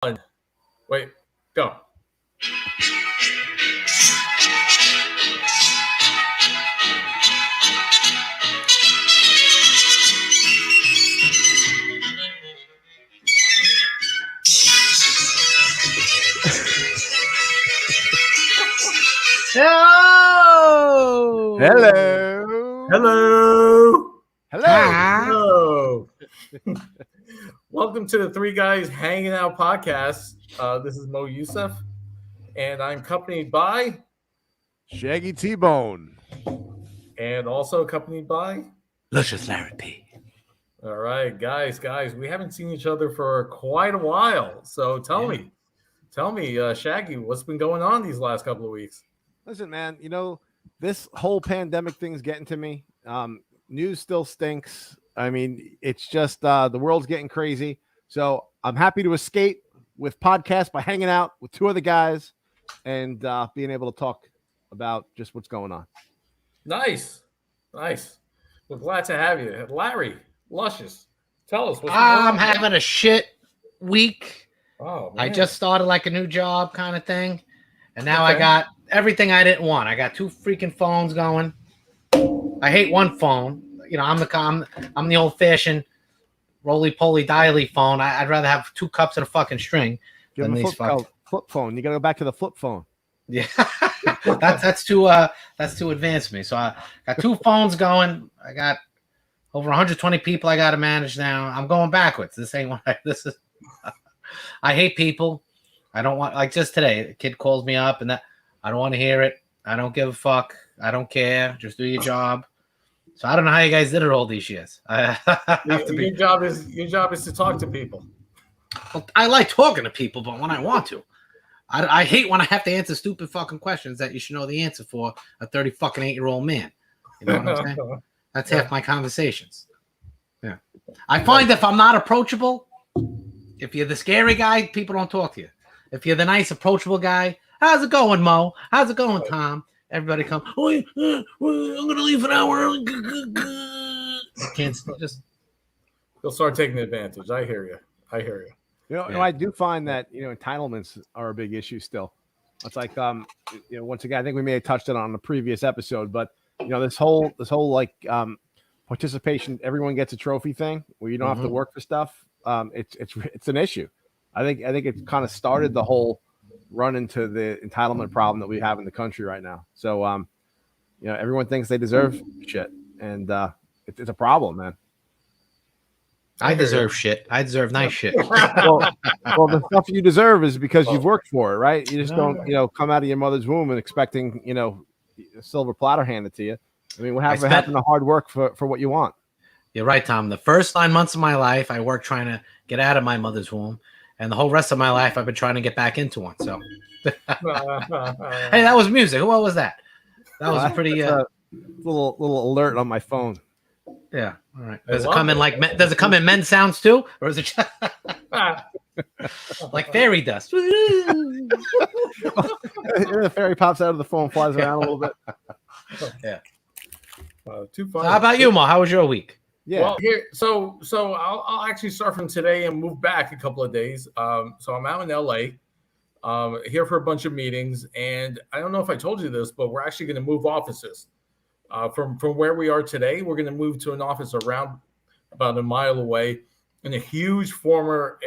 Wait, go. Hello. Hello. Hello. Hello. Hello. Welcome to the Three Guys Hanging Out podcast. This is Mo Youssef, and I'm accompanied by, Shaggy T-Bone. and also accompanied by. Luscious Larry P. All right, guys, we haven't seen each other for quite a while. So tell me, Shaggy, what's been going on these last couple of weeks? Listen, man, this whole pandemic thing's getting to me. News still stinks. I mean, it's just the world's getting crazy. So I'm happy to escape with podcasts by hanging out with two other guys and being able to talk about just what's going on. Nice. We're glad to have you, Larry. Luscious, tell us what's going I'm on. having a shit week. Oh, I man. just started like a new job kind of thing. And now Okay. I got everything I didn't want. I got two freaking phones going. I hate one phone. I'm the old fashioned roly-poly dialy phone. I'd rather have two cups and a fucking string Give than them a these flip phone. You got to go back to the flip phone. Yeah. that's too advanced for me. So I got two phones going. I got over 120 people I got to manage now. I'm going backwards. This ain't what this is. I hate people. I don't want, like just today, a kid calls me up and that I don't want to hear it. I don't give a fuck. I don't care. Just do your job. So I don't know how you guys did it all these years. Your job is to talk to people. Well, I like talking to people, but when I want to, I hate when I have to answer stupid fucking questions that you should know the answer for a 8-year-old man. You know what I'm saying? That's half my conversations. Yeah. I find if I'm not approachable, if you're the scary guy, people don't talk to you. If you're the nice, approachable guy, how's it going, Mo? How's it going, Tom? Everybody come, oh, I'm going to leave an hour early. Can't just. They'll start taking advantage. I hear you. I do find that entitlements are a big issue still. It's like once again, I think we may have touched on the previous episode, but this whole like participation, everyone gets a trophy thing where you don't have to work for stuff. It's an issue. I think it kind of started the whole run into the entitlement problem that we have in the country right now. So everyone thinks they deserve shit, and it's a problem, man. I deserve shit. I deserve nice shit. well, the stuff you deserve is because you've worked for it, right? You just don't, come out of your mother's womb and expecting, a silver platter handed to you. I mean, what happened to hard work for what you want? You're right, Tom. The first 9 months of my life, I worked trying to get out of my mother's womb, and the whole rest of my life, I've been trying to get back into one. So, hey, that was music. What was that? That was a pretty little alert on my phone. Yeah. All right. Does it come in does it come in men's sounds too, or is it like fairy dust? The fairy pops out of the phone, flies around a little bit. Yeah. Too funny. So how about you, Mo? How was your week? Yeah. Well, here, so I'll actually start from today and move back a couple of days. So I'm out in LA, here for a bunch of meetings, and I don't know if I told you this, but we're actually going to move offices. From where we are today, we're going to move to an office around about a mile away in a huge former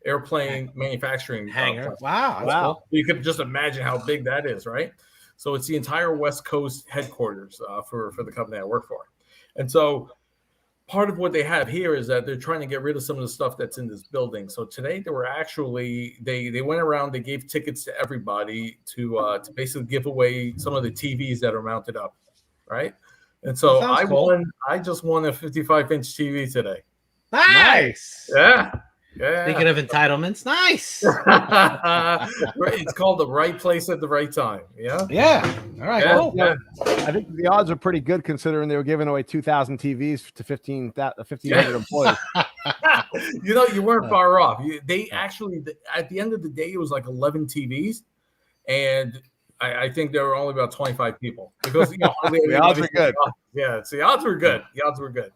airplane manufacturing hangar. plant. Wow. Cool. You could just imagine how big that is, right? So it's the entire West Coast headquarters for the company I work for. And so part of what they have here is that they're trying to get rid of some of the stuff that's in this building. So today they were actually they went around, they gave tickets to everybody to basically give away some of the TVs that are mounted up, right? And so I just won a 55-inch TV today. Nice. Yeah. Speaking of entitlements, nice. It's called the right place at the right time. Yeah. All right. Yeah. Cool. Yeah. I think the odds are pretty good considering they were giving away 2,000 TVs to 1,500 employees. You weren't far off. They actually, at the end of the day, it was like 11 TVs, and I think there were only about 25 people because the odds are good. Yeah, the odds were good.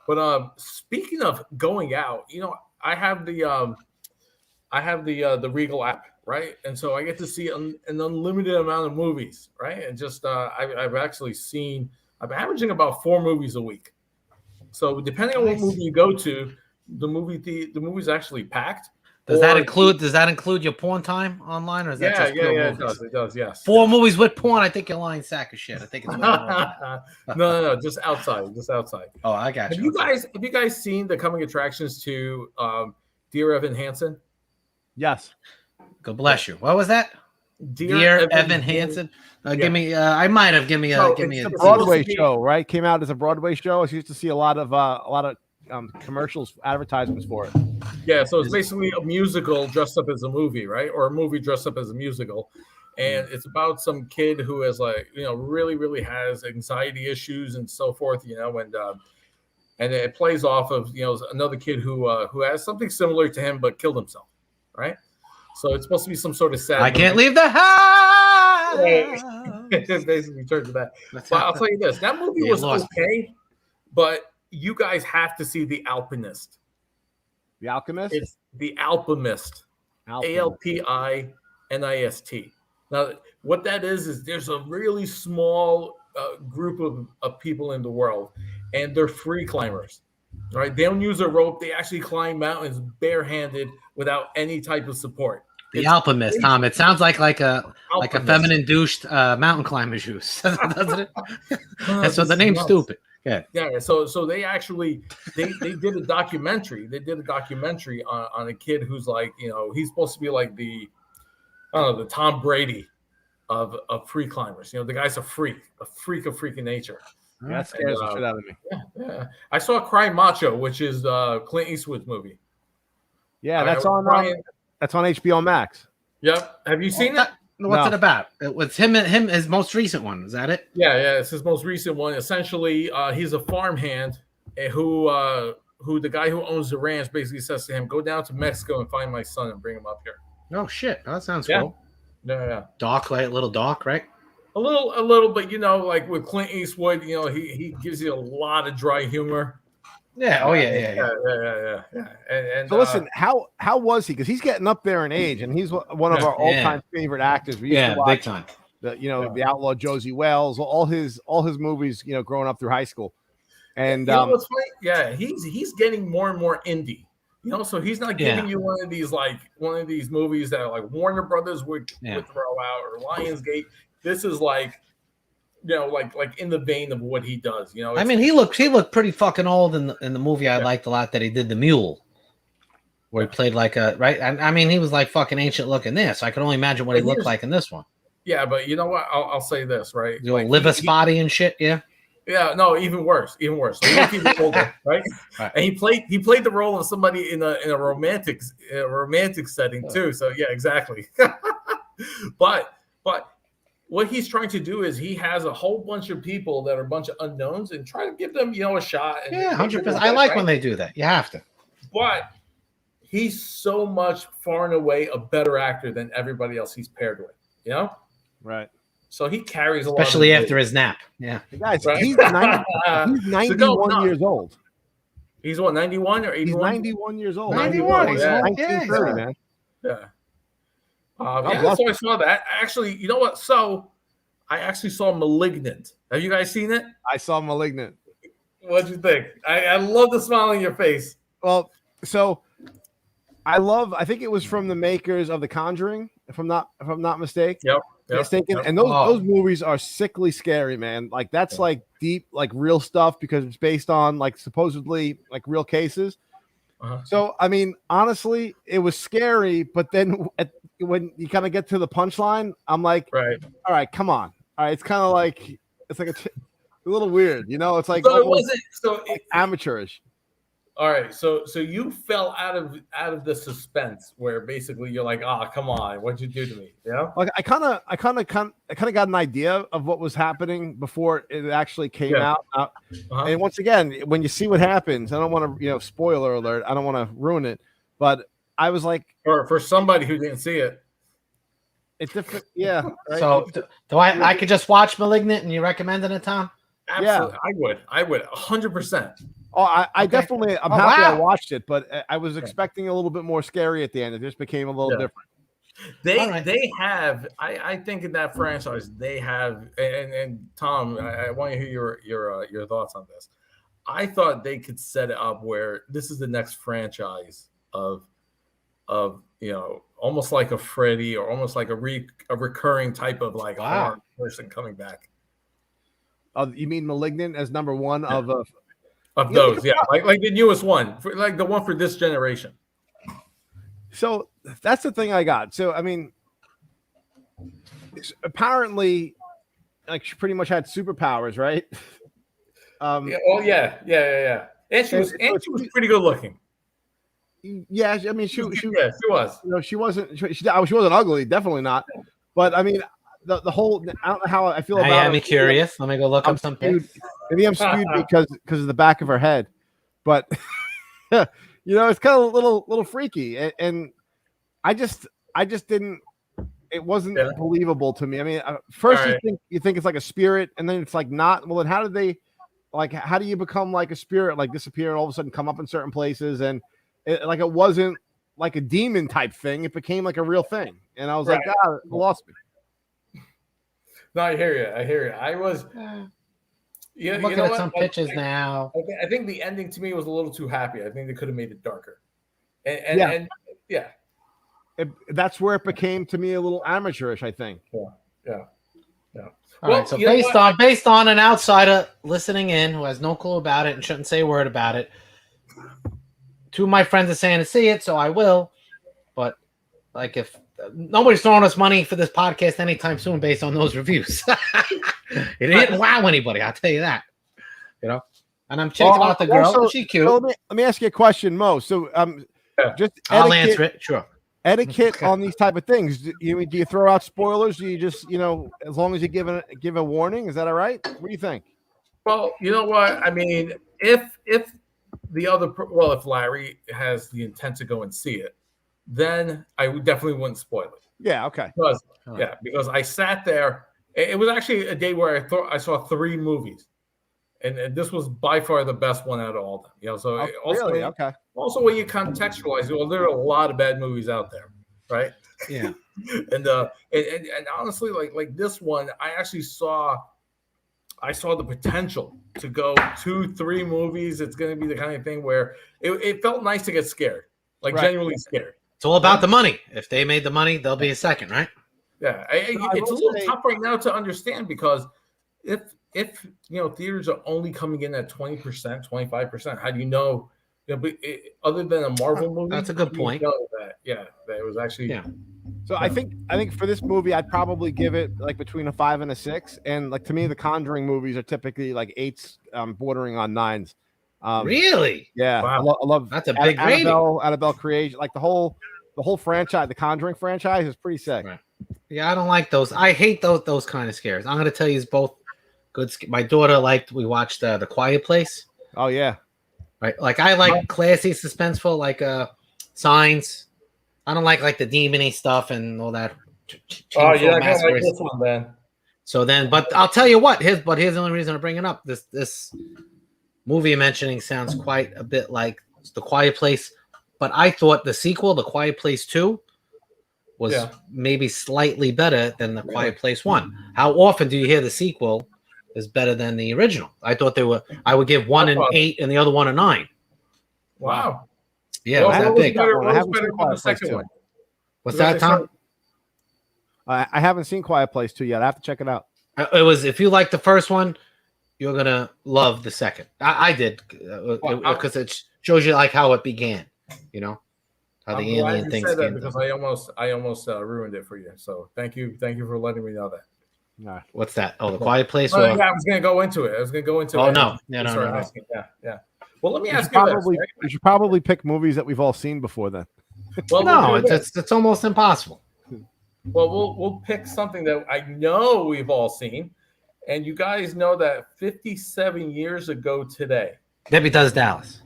But speaking of going out, I have the I have the Regal app, right? And so I get to see an unlimited amount of movies, right? And just I've actually seen, I'm averaging about 4 movies a week. So depending on what movie you go to, the movie's actually packed. Does that include your porn time online, or is that just pure movies? It does, yes. 4 movies with porn. I think you're lying sack of shit. I think it's no, just outside. Oh, I got you. Have you guys seen the coming attractions to Dear Evan Hansen? Yes. God bless you. What was that? Dear Evan Hansen. Give me. I might have. Give me a Broadway show, right? Came out as a Broadway show. I used to see a lot of commercials, advertisements for it. Yeah, so it's basically a musical dressed up as a movie, right? Or a movie dressed up as a musical. And it's about some kid who has really, really has anxiety issues and so forth, and it plays off of, another kid who has something similar to him but killed himself, right? So it's supposed to be some sort of sad I can't leave the house. It basically turns to that. But I'll tell you this, that movie was okay, but you guys have to see The Alpinist. The Alchemist? It's The Alpinist. Alpinist. Now, what that is there's a really small group of people in the world, and they're free climbers. Right? They don't use a rope. They actually climb mountains barehanded without any type of support. The Alpinist, Tom. It sounds like a feminine douched mountain climber shoes, doesn't it? And so the name's stupid. Yeah. So they actually they did a documentary. They did a documentary on a kid who's like, he's supposed to be like the Tom Brady of free climbers. The guy's a freak of freaking nature. Yeah, that scares the shit out of me. Yeah. I saw Cry Macho, which is Clint Eastwood's movie. Yeah, that's on HBO Max. Yep. Have you seen it? What's it about? It was him, his most recent one. Is that it? Yeah, it's his most recent one. Essentially, he's a farmhand who the guy who owns the ranch basically says to him, "Go down to Mexico and find my son and bring him up here." Oh shit, that sounds cool. Yeah. Dark, little dark, right? A little, but like with Clint Eastwood, he gives you a lot of dry humor. Yeah. Oh yeah. And so listen, how was he? Because he's getting up there in age, and he's one of our all-time favorite actors. We used to watch big time. The Outlaw Josie Wells, all his movies, growing up through high school. And what's funny? Yeah, he's getting more and more indie. So he's not giving you one of these movies that like Warner Brothers would throw out, or Lionsgate. This is like in the vein of what he does. I mean, he looked pretty fucking old in the movie. I liked a lot that he did, The Mule, where he played like a right. I mean, he was like fucking ancient looking there, so I can only imagine what he looked like in this one. Yeah, but you know what? I'll say this, right? The old liver spotty and shit. Yeah. Yeah, no, even worse. So he looked even older, right? And he played the role of somebody in a romantic setting too. So yeah, exactly. But what he's trying to do is he has a whole bunch of people that are a bunch of unknowns and try to give them, a shot. And 100%. I like when they do that. You have to. But he's so much far and away a better actor than everybody else he's paired with. Right. So he carries a lot. Especially after his nap. Yeah. Guys, he's 91 years old. He's what, 91 or 81? He's 91 years old. 91. He's 1930, man. Yeah. So I saw that. Actually, you know what? So I actually saw Malignant. Have you guys seen it? I saw Malignant. What'd you think? I love the smile on your face. Well, so I think it was from the makers of The Conjuring, if I'm not mistaken. Mistaken. And those movies are sickly scary, man. Like that's like deep, like real stuff because it's based on like supposedly like real cases. So I mean, honestly, it was scary, but then when you kind of get to the punchline, I'm like, all right, come on. All right, it's kind of like it's like a little weird, It's like so it wasn't like amateurish. All right, so you fell out of the suspense where basically you're like, come on, what'd you do to me? Like I kind of got an idea of what was happening before it actually came out. And once again, when you see what happens, I don't want to, spoiler alert, I don't want to ruin it, but I was like, for somebody who didn't see it, it's different. Yeah. Right? So do I could just watch Malignant and you recommending it, Tom? Absolutely, I would 100%. Oh, I Okay. definitely. I'm Oh, happy I wow. watched it, but I was expecting a little bit more scary at the end. It just became a little Yeah. different. They All right. they have. I think in that franchise they have. And Tom, I want to hear your thoughts on this. I thought they could set it up where this is the next franchise of almost like a Freddy or almost like a recurring type of like Wow. horror person coming back. You mean Malignant as number one of Of You know, those, yeah, like the newest one, like the one for this generation. So that's the thing I got. So I mean, apparently, like she pretty much had superpowers, right? Yeah, well, yeah. And she was pretty good looking. Yeah, I mean, she Yeah, she was. You know, she wasn't ugly, definitely not. But I mean, the whole I don't know how I feel I about am her. curious. Let me go look I'm up some skewed. pics. Maybe I'm skewed because of the back of her head, but you know, it's kind of a little freaky, and I just didn't. It wasn't believable to me. I mean, first you think it's like a spirit, and then it's like not. Well, then how did they? Like, how do you become like a spirit, like disappear and all of a sudden come up in certain places? And it wasn't like a demon type thing. It became like a real thing. And I was like, God, it lost me. No, I hear you. I was looking at some pictures now. I think the ending to me was a little too happy. I think they could have made it darker. And that's where it became to me a little amateurish, I think. Yeah. All right, so based on an outsider listening in who has no clue about it and shouldn't say a word about it, two of my friends are saying to see it, so I will. But like, if nobody's throwing us money for this podcast anytime soon, based on those reviews, it didn't wow anybody. I'll tell you that. You know, and I'm checking out the girl. Also, she's cute. So let me ask you a question, Mo. So just I'll answer it. Sure. Etiquette on these type of things. Do you throw out spoilers? Do you just, as long as you give a warning, is that all right? What do you think? Well, you know what? I mean, if Larry has the intent to go and see it, then I definitely wouldn't spoil it. Yeah. Okay. Because I sat there. It was actually a day where I saw 3 movies, and this was by far the best one out of all of them. So really? Okay. Also, when you contextualize, well, there are a lot of bad movies out there, right? Yeah. and honestly, like this one, I actually saw the potential to go 2-3 movies. It's going to be the kind of thing where it felt nice to get scared, genuinely scared. It's all about the money. If they made the money, they'll be a second, right? Yeah, it's a little tough right now to understand because if theaters are only coming in at 20%, 25%, how do you know? Other than a Marvel movie, that's a good point. That it was actually. Yeah. So I think for this movie, I'd probably give it like between a 5 and a 6. And like to me, the Conjuring movies are typically like 8s, bordering on 9s. Really? Yeah. Wow. I love that's a big rating. Annabelle creation, like the whole franchise, the Conjuring franchise is pretty sick. Right. Yeah, I don't like those. I hate those kind of scares. I'm going to tell you, it's both good. My daughter we watched The Quiet Place. Oh yeah. Right. Like I like classy, suspenseful, like Signs. I don't like the demon-y stuff and all that. Oh yeah, I kind of like this one then. So then, but I'll tell you what. Here's the only reason I'm bringing up this movie you're mentioning sounds quite a bit like The Quiet Place, but I thought the sequel, The Quiet Place 2, was maybe slightly better than The Quiet Place 1. How often do you hear the sequel is better than the original? I thought I would give one an 8 and the other one a 9. Wow. Yeah, it was that big. I haven't seen the second one. What's that, Tom? I haven't seen Quiet Place 2 yet. I have to check it out. It was, if you like the first one, you're gonna love the second. I did because it shows you like how it began. How the alien things said that came. Because I almost ruined it for you. So thank you for letting me know that. Right. What's that? Oh, The Quiet Place. I was going to go into it. Oh no, no. Yeah. Well, let me ask you this. Right? You should probably pick movies that we've all seen before then. Well, no, it's almost impossible. Well, we'll pick something that I know we've all seen, and you guys know that 57 years ago today. Debbie Does Dallas.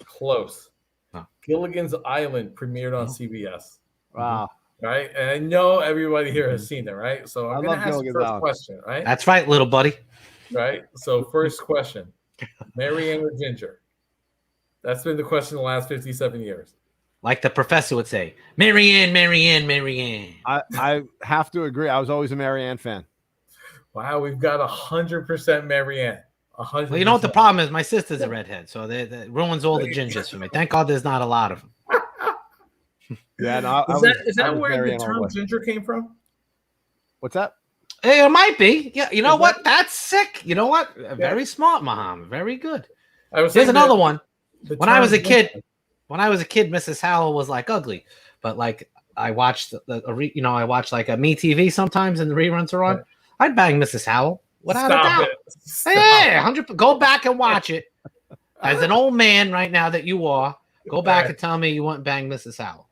Close. Oh. Gilligan's Island premiered on CBS. Wow. Right, and I know everybody here has seen it, right? So I'm going to ask the first question, right? That's right, little buddy. Right. So first question: Mary Ann or Ginger? That's been the question the last 57 years. Like the professor would say, Marianne, Marianne, Marianne. I have to agree. I was always a Marianne fan. Wow, we've got 100% Marianne. 100%. Well, you know what the problem is? My sister's a redhead, so that ruins all the gingers for me. Thank God there's not a lot of them. Yeah, no, Is that where the term ginger came from? What's that? It might be. Yeah, you know what? That's sick. You know what? Very smart, Muhammad. Very good. Here's another one. When I was a kid, Mrs. Howell was like ugly, but like I watched I watched like a Me TV sometimes, and the reruns are on. I'd bang Mrs. Howell without a doubt. Hey, 100. Go back and watch it. As an old man right now that you are, go back and tell me you wouldn't bang Mrs. Howell.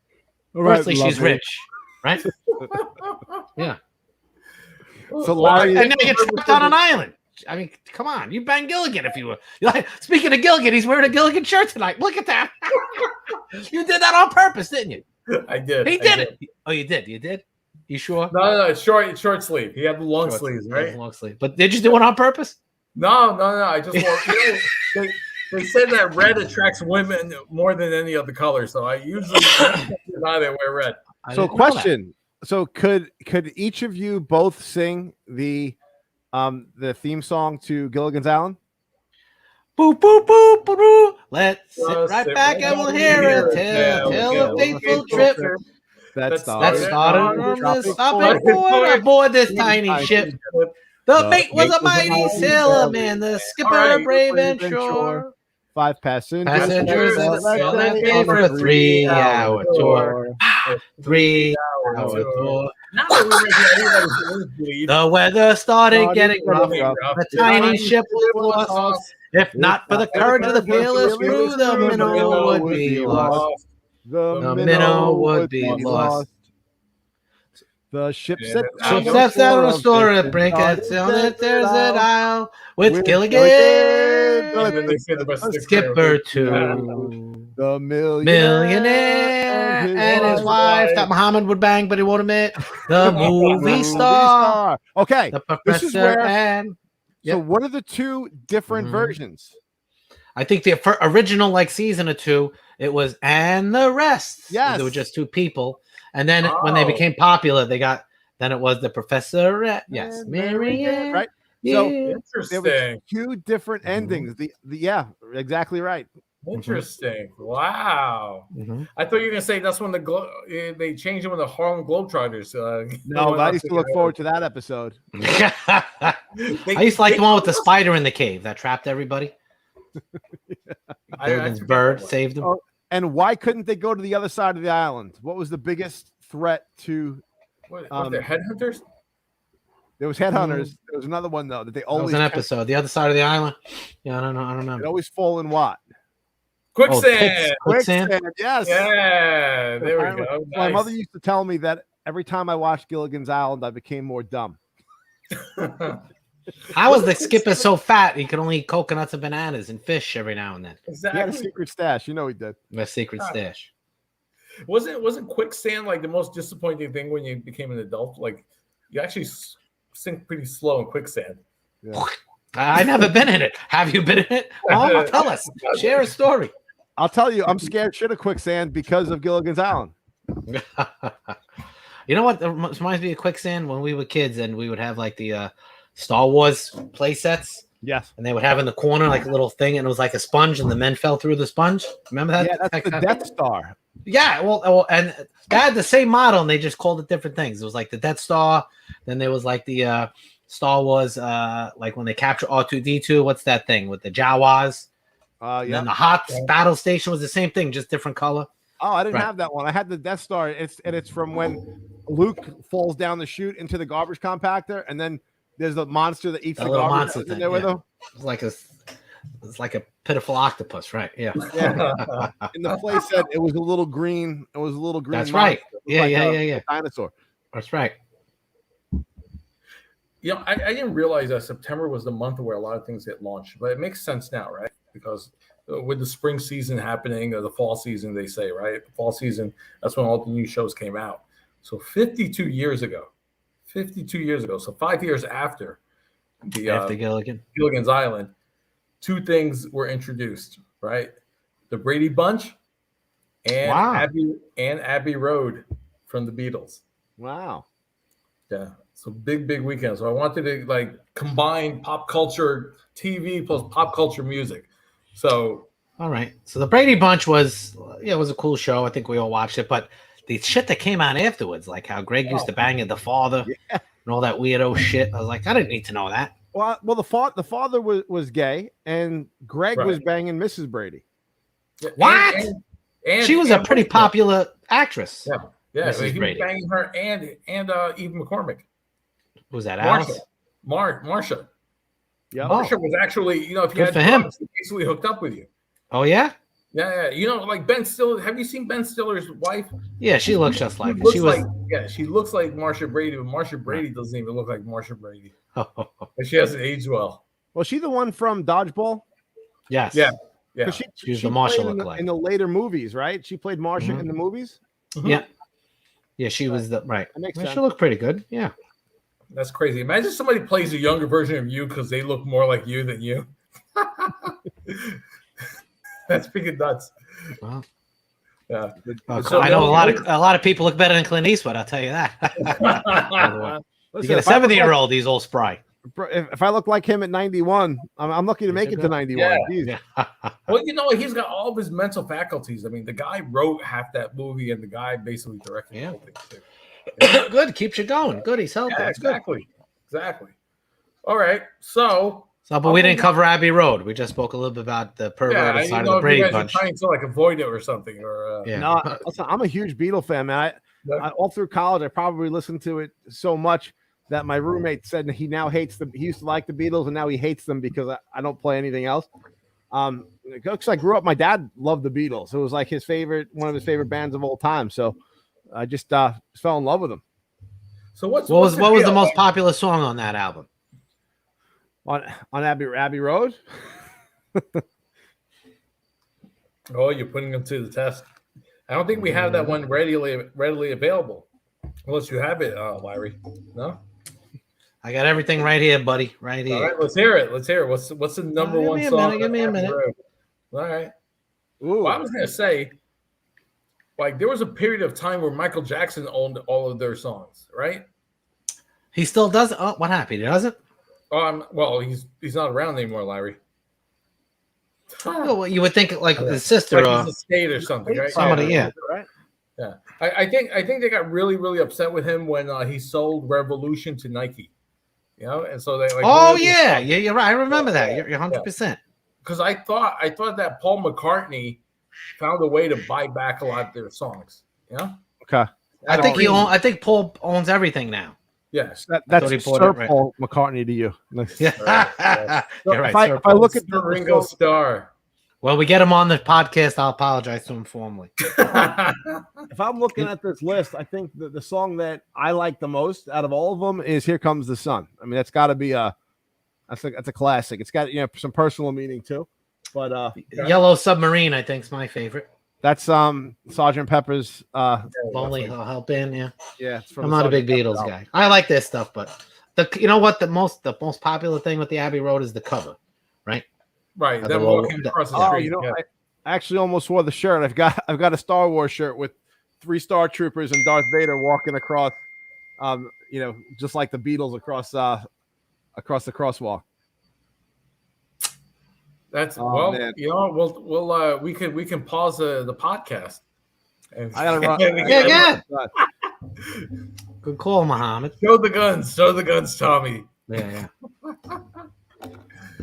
Firstly, she's rich, right? Yeah. So and then you get trapped on an island. I mean, come on. You bang Gilligan if you were. Like, speaking of Gilligan, he's wearing a Gilligan shirt tonight. Look at that. You did that on purpose, didn't you? I did. He did it. Oh, you did? You did? You sure? No, short sleeve. He had the long sleeves, right? Long sleeve. But did you do it on purpose? No. I just want they said that red attracts women more than any other color, so I usually not wear red. So question. So could each of you both sing the theme song to Gilligan's Island? Boo, boo, boo, boo, boo. Let's sit right back and we'll hear it till the fateful trip that started on this aboard this tiny ship. The mate was a mighty sailor man, the skipper brave and sure. 5 passengers that sailed that day for a 3-hour tour. 3-hour tour. The weather started getting rough. The tiny ship was lost. If not for the courage of the fearless crew, the minnow would be lost. The minnow would be lost. The ship set down on a store at break at sail that there's an isle with Gilligan, skipper too, the millionaire and his wife that Muhammad would bang, but he won't admit. The movie star. Okay, the professor and. So what are the two different versions? I think the original like season or 2, it was and the rest. Yes, there were just 2 people. And then when they became popular, then it was the professor. Yes, Marianne. Right. Yeah. So interesting. There were 2 different endings. Yeah, exactly right. Interesting. Wow. I thought you were gonna say that's when they changed it when the Harlem Globetrotters. No, I used to look forward to that episode. I used to like the one with the spider in the cave that trapped everybody. Gilligan's bird saved them. And why couldn't they go to the other side of the island? What was the biggest threat to? Was there headhunters? There was headhunters. There was another one though that they always. That was an episode. The other side of the island. Yeah, I don't know. It always fall in what? Quicksand. Quicksand. Yes. Yeah. There we go. Nice. My mother used to tell me that every time I watched Gilligan's Island, I became more dumb. How was the skipper so fat he could only eat coconuts and bananas and fish every now and then? Exactly. He had a secret stash. You know he did. A secret stash. Wasn't quicksand like the most disappointing thing when you became an adult? Like you actually sink pretty slow in quicksand. Yeah. I've never been in it. Have you been in it? Oh, tell us. Share a story. I'll tell you, I'm scared shit of quicksand because of Gilligan's Island. You know what? It reminds me of quicksand when we were kids and we would have like the Star Wars play sets. Yes. And they would have in the corner like a little thing and it was like a sponge and the men fell through the sponge. Remember that? Yeah, that's the Death Star. Yeah. Well, and they had the same model and they just called it different things. It was like the Death Star. Then there was like the Star Wars, like when they capture R2-D2. What's that thing with the Jawas? Yeah. And then the hot battle station was the same thing, just different color. Oh, I didn't have that one. I had the Death Star. It's from when Luke falls down the chute into the garbage compactor, and then there's the monster that eats the garbage monster thing, there with him. It's like a pitiful octopus, right? Yeah. In the play set, it was a little green. It was a little green. That's right. Yeah. Dinosaur. That's right. I didn't realize that September was the month where a lot of things get launched, but it makes sense now, right? Because with the spring season happening or the fall season, they say, right? The fall season, that's when all the new shows came out. So 52 years ago, so 5 years after Gilligan's Island, 2 things were introduced, right? the Brady Bunch, and Wow. Abbey Road from the Beatles. Wow. Yeah, so big weekend. So I wanted to like combine pop culture TV plus pop culture music. So All right. So the Brady Bunch was a cool show. I think we all watched it, but the shit that came out afterwards, like how Greg used to bang at the father and all that weirdo shit. I was like, I didn't need to know that. Well, the father was gay, and Greg was banging Mrs. Brady. What? And she was a pretty popular actress. Yeah, Mrs. he Brady. was banging her and Eve McCormick. Was that Marsha? Alice? Marsha. Yeah, Marsha was actually, if you Good had for him. drugs, he basically hooked up with you. Oh yeah. Yeah. Like Ben Stiller. Have you seen Ben Stiller's wife? Yeah, she looks just like She was. She looks like Marsha Brady, but Marsha Brady doesn't even look like Marsha Brady. And she hasn't aged well. Was she the one from Dodgeball? Yes. Yeah. She's the Marsha played look like in the later movies, right? She played Marsha in the movies. Mm-hmm. Yeah. Yeah, she was the right. That makes Well, sense. she looked pretty good. Yeah. That's crazy. Imagine somebody plays a younger version of you because they look more like you than you. That's freaking nuts. Well, Yeah. so I know a lot of people look better than Clint Eastwood. I'll tell you that. You Listen, get a if I look 70-year-old, he's all spry. if I look like him at 91, I'm lucky to make it to 91. Yeah. Jeez. Well, he's got all of his mental faculties. I mean, the guy wrote half that movie, and the guy basically directed the whole thing too. Good, keeps you going. Good, he's healthy. Yeah, That's good. exactly. All right, so But we didn't cover Abbey Road. We just spoke a little bit about the perverted side of the Brady Bunch. Trying to like avoid it or something, or No, listen, I'm a huge Beatle fan, man. I all through college, I probably listened to it so much that my roommate said he now hates them. He used to like the Beatles, and now he hates them because I don't play anything else. Because I grew up, my dad loved the Beatles. It was like one of his favorite bands of all time. So I just fell in love with them. So what was the most popular song on that album? On Abbey Road? Oh, you're putting them to the test. I don't think we have that one readily available, unless you have it, Larry. No. I got everything right here, buddy. Right here. All right, let's hear it. What's the number one song? Give me a minute. All right. Ooh. Well, I was gonna say, like, there was a period of time where Michael Jackson owned all of their songs, right? He still does it. Oh, what happened? He doesn't? Well, he's not around anymore, Larry. Well, you would think like his sister like his estate or something, right? Somebody, yeah. Right? Yeah. I think they got really upset with him when he sold Revolution to Nike. And so they like. Oh yeah, you're right. I remember that. You're 100%. Because I thought that Paul McCartney found a way to buy back a lot of their songs. Yeah. Okay. I think Paul owns everything now. Yes. That's Sir Paul McCartney to you. Yeah. You're right. If I look at Ringo Starr. Well, we get him on the podcast. I'll apologize to him formally. If I'm looking at this list, I think the song that I like the most out of all of them is "Here Comes the Sun." I mean, that's got to be that's a classic. It's got some personal meaning too. But Yellow Submarine, I think, is my favorite. That's Sgt. Pepper's. Lonely Heart Band. Yeah. Yeah. I'm not a big Beatles guy. I like their stuff, but the most popular thing with the Abbey Road is the cover, right? Right. Them walking across the street. I actually almost wore the shirt. I've got a Star Wars shirt with 3 Star Troopers and Darth Vader walking across, just like the Beatles across the crosswalk. That's man. we can pause the podcast. I gotta run. Yeah. Good call, Muhammad. Show the guns, Tommy. Yeah.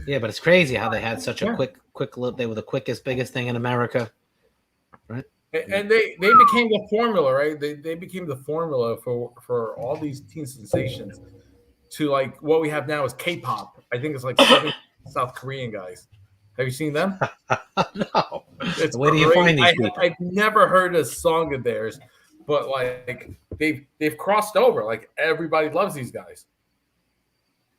Yeah, but it's crazy how they had such a quick look. They were the quickest, biggest thing in America, right? And they became the formula, right? They became the formula for all these teen sensations to like what we have now is K-pop. I think it's like 7 South Korean guys. Have you seen them? No. It's Where do you find these people? I've never heard a song of theirs, but like they've crossed over. Like everybody loves these guys.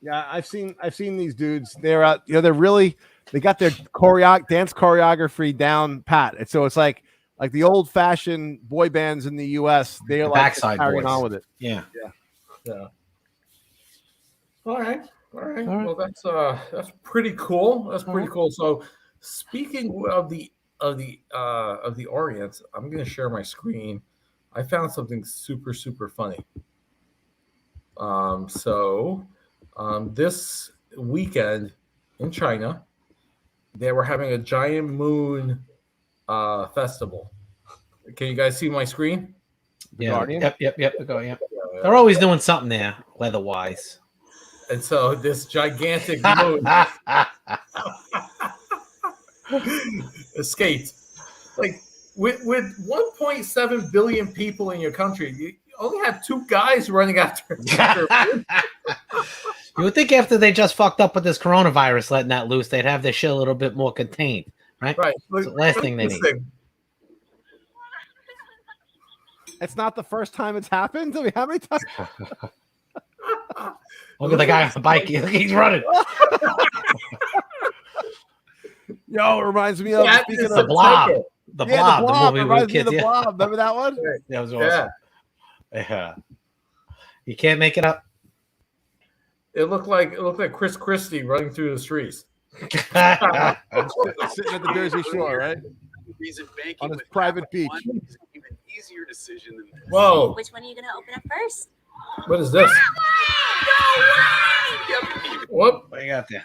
Yeah, I've seen these dudes. They're they got their dance choreography down pat. And so it's like the old fashioned boy bands in the US. They're like Backside carrying Boys. on with it. Yeah. All right. Well, that's pretty cool. That's pretty cool. So, speaking of the of the Orient, I'm going to share my screen. I found something super, super funny. This weekend in China, they were having a giant moon festival. Can you guys see my screen? The Guardian? Yep. They're always doing something there, weather-wise. And so this gigantic moon escaped. Like with 1.7 billion people in your country, you only have 2 guys running after. You would think after they just fucked up with this coronavirus, letting that loose, they'd have their shit a little bit more contained, right? Right. It's the last thing they need. It's not the first time it's happened. I mean, how many times? Look at the guy on the bike. He's running. Yo, it reminds me of the Blob. The Blob. The movie with kids. The Blob. Remember that one? That was awesome. Yeah. You can't make it up. It looked like Chris Christie running through the streets. Sitting at the Jersey Shore, right? On his private beach. Easier decision than this. Whoa. Which one are you going to open up first? What is this? What? What you got there?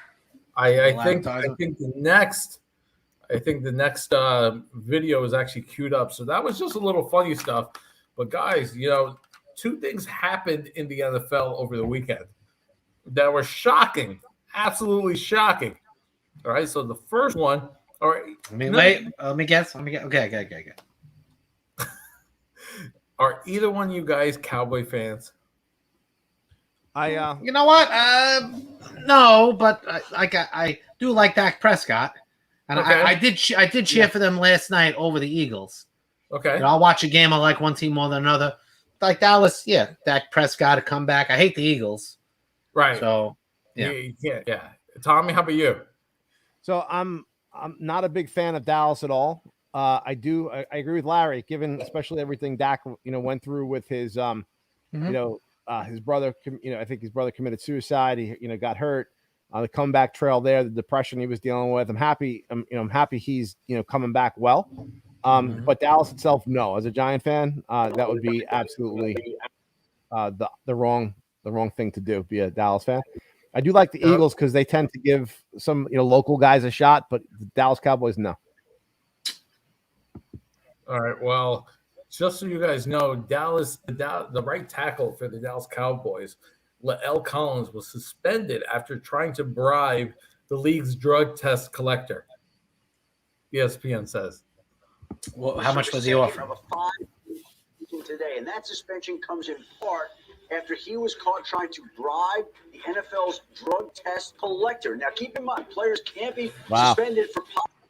I think the next video is actually queued up. So that was just a little funny stuff. But guys, 2 things happened in the NFL over the weekend that were shocking, absolutely shocking. All right. So the first one, all right. Let me guess. Okay. Are either one of you guys Cowboy fans? You know what? No, but I do like Dak Prescott, and okay. I did cheer for them last night over the Eagles. Okay. I'll watch a game. I like one team more than another. Like Dallas, yeah, Dak Prescott to come back. I hate the Eagles. Right. So yeah. Tommy, how about you? So I'm not a big fan of Dallas at all. I agree with Larry, given especially everything Dak went through with his his brother. I think his brother committed suicide. He got hurt. The comeback trail there, the depression he was dealing with. I'm happy. I'm happy he's coming back well. But Dallas itself, no. As a Giant fan, that would be absolutely the wrong thing to do. Be a Dallas fan. I do like the Eagles because they tend to give some local guys a shot, but the Dallas Cowboys, no. All right. Well, just so you guys know, the right tackle for the Dallas Cowboys, Lael Collins, was suspended after trying to bribe the league's drug test collector. ESPN says. Well, how much was he offering? Today, and that suspension comes in part after he was caught trying to bribe the NFL's drug test collector. Now, keep in mind, players can't be suspended for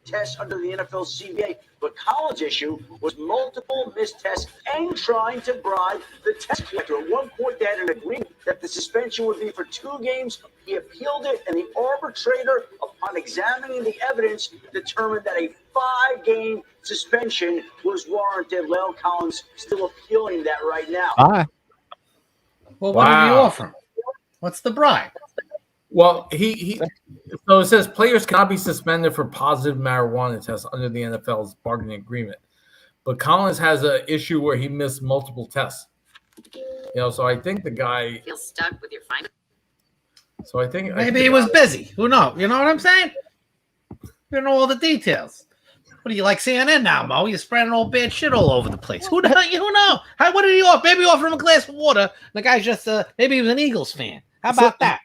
tests under the NFL CBA, but Collins' issue was multiple missed tests and trying to bribe the test collector. At one point, they had an agreement that the suspension would be for 2 games. He appealed it, and the arbitrator, upon examining the evidence, determined that a 5-game suspension was warranted. Lael Collins still appealing that right now. Well, what did he offer? What's the bribe? Well, so it says players cannot be suspended for positive marijuana tests under the NFL's bargaining agreement. But Collins has an issue where he missed multiple tests. So I think the guy Feel stuck with your final. So I think maybe he was busy. Who knows? You know what I'm saying? You know all the details. What do you like CNN now, Mo? You're spreading all bad shit all over the place. Who knows? What did he offer? Maybe he offered him a glass of water. The guy's just maybe he was an Eagles fan. How about that?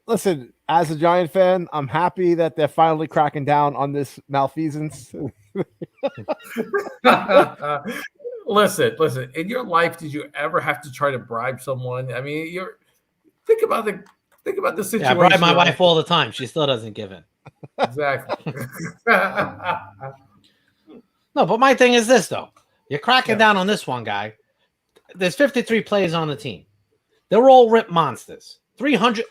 Listen, as a Giant fan, I'm happy that they're finally cracking down on this malfeasance. Listen. In your life, did you ever have to try to bribe someone? I mean, think about the situation. Yeah, I bribe my wife all the time. She still doesn't give in. Exactly. No, but my thing is this, though. You're cracking down on this one guy. There's 53 players on the team. They're all ripped monsters. 300.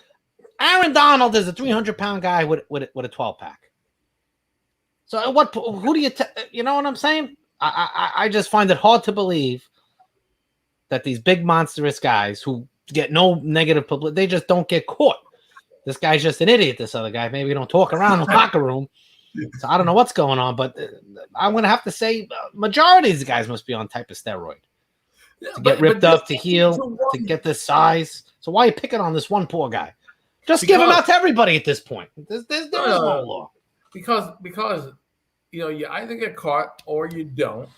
Aaron Donald is a 300-pound guy with a 12-pack. So who do you know what I'm saying? I just find it hard to believe that these big monstrous guys who get no negative publicity, they just don't get caught. This guy's just an idiot, this other guy. Maybe don't talk around the locker room. So I don't know what's going on, but I'm going to have to say majority of these guys must be on type of steroid to get ripped up, to heal, to get this size. So why are you picking on this one poor guy? Just give him out to everybody at this point. There is no law. Because you either get caught or you don't.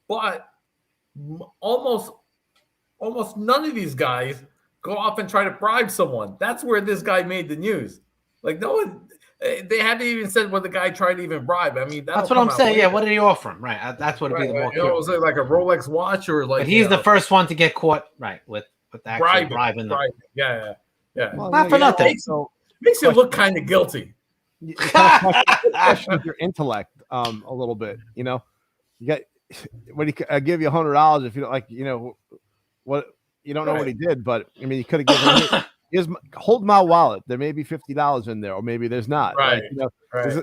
But almost none of these guys go off and try to bribe someone. That's where this guy made the news. Like no one, they haven't even said what the guy tried to even bribe. I mean, that's what I'm saying. Later. Yeah, what did he offer him? Right, that's what it'd be the more. Was it like a Rolex watch or like? But he's the first one to get caught, right? With actually bribing them. Yeah. Well, not for nothing. Makes you look kind of guilty. It kind of questions your intellect a little bit. You know, you got when he give you $100 if you don't like. You know what. You don't know what he did, but I mean, he could have given. Hold my wallet. There may be $50 in there, or maybe there's not. Right. Like, you know, right.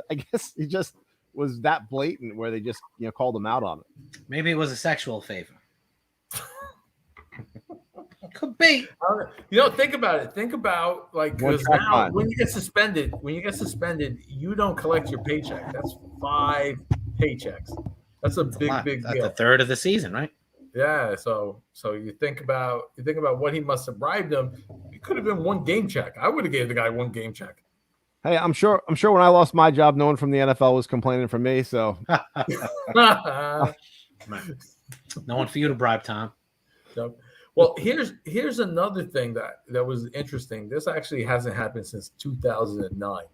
I guess he just was that blatant where they just called him out on it. Maybe it was a sexual favor. Could be. Think about it. Think about because now when you get suspended, you don't collect your paycheck. That's 5 paychecks. That's a big deal. That's a third of the season, right? Yeah, so you think about what he must have bribed him. It could have been 1 game check. I would have gave the guy 1 game check. Hey, I'm sure when I lost my job, no one from the NFL was complaining for me. So no one for you to bribe, Tom. So, well, here's another thing that was interesting. This actually hasn't happened since 2009. All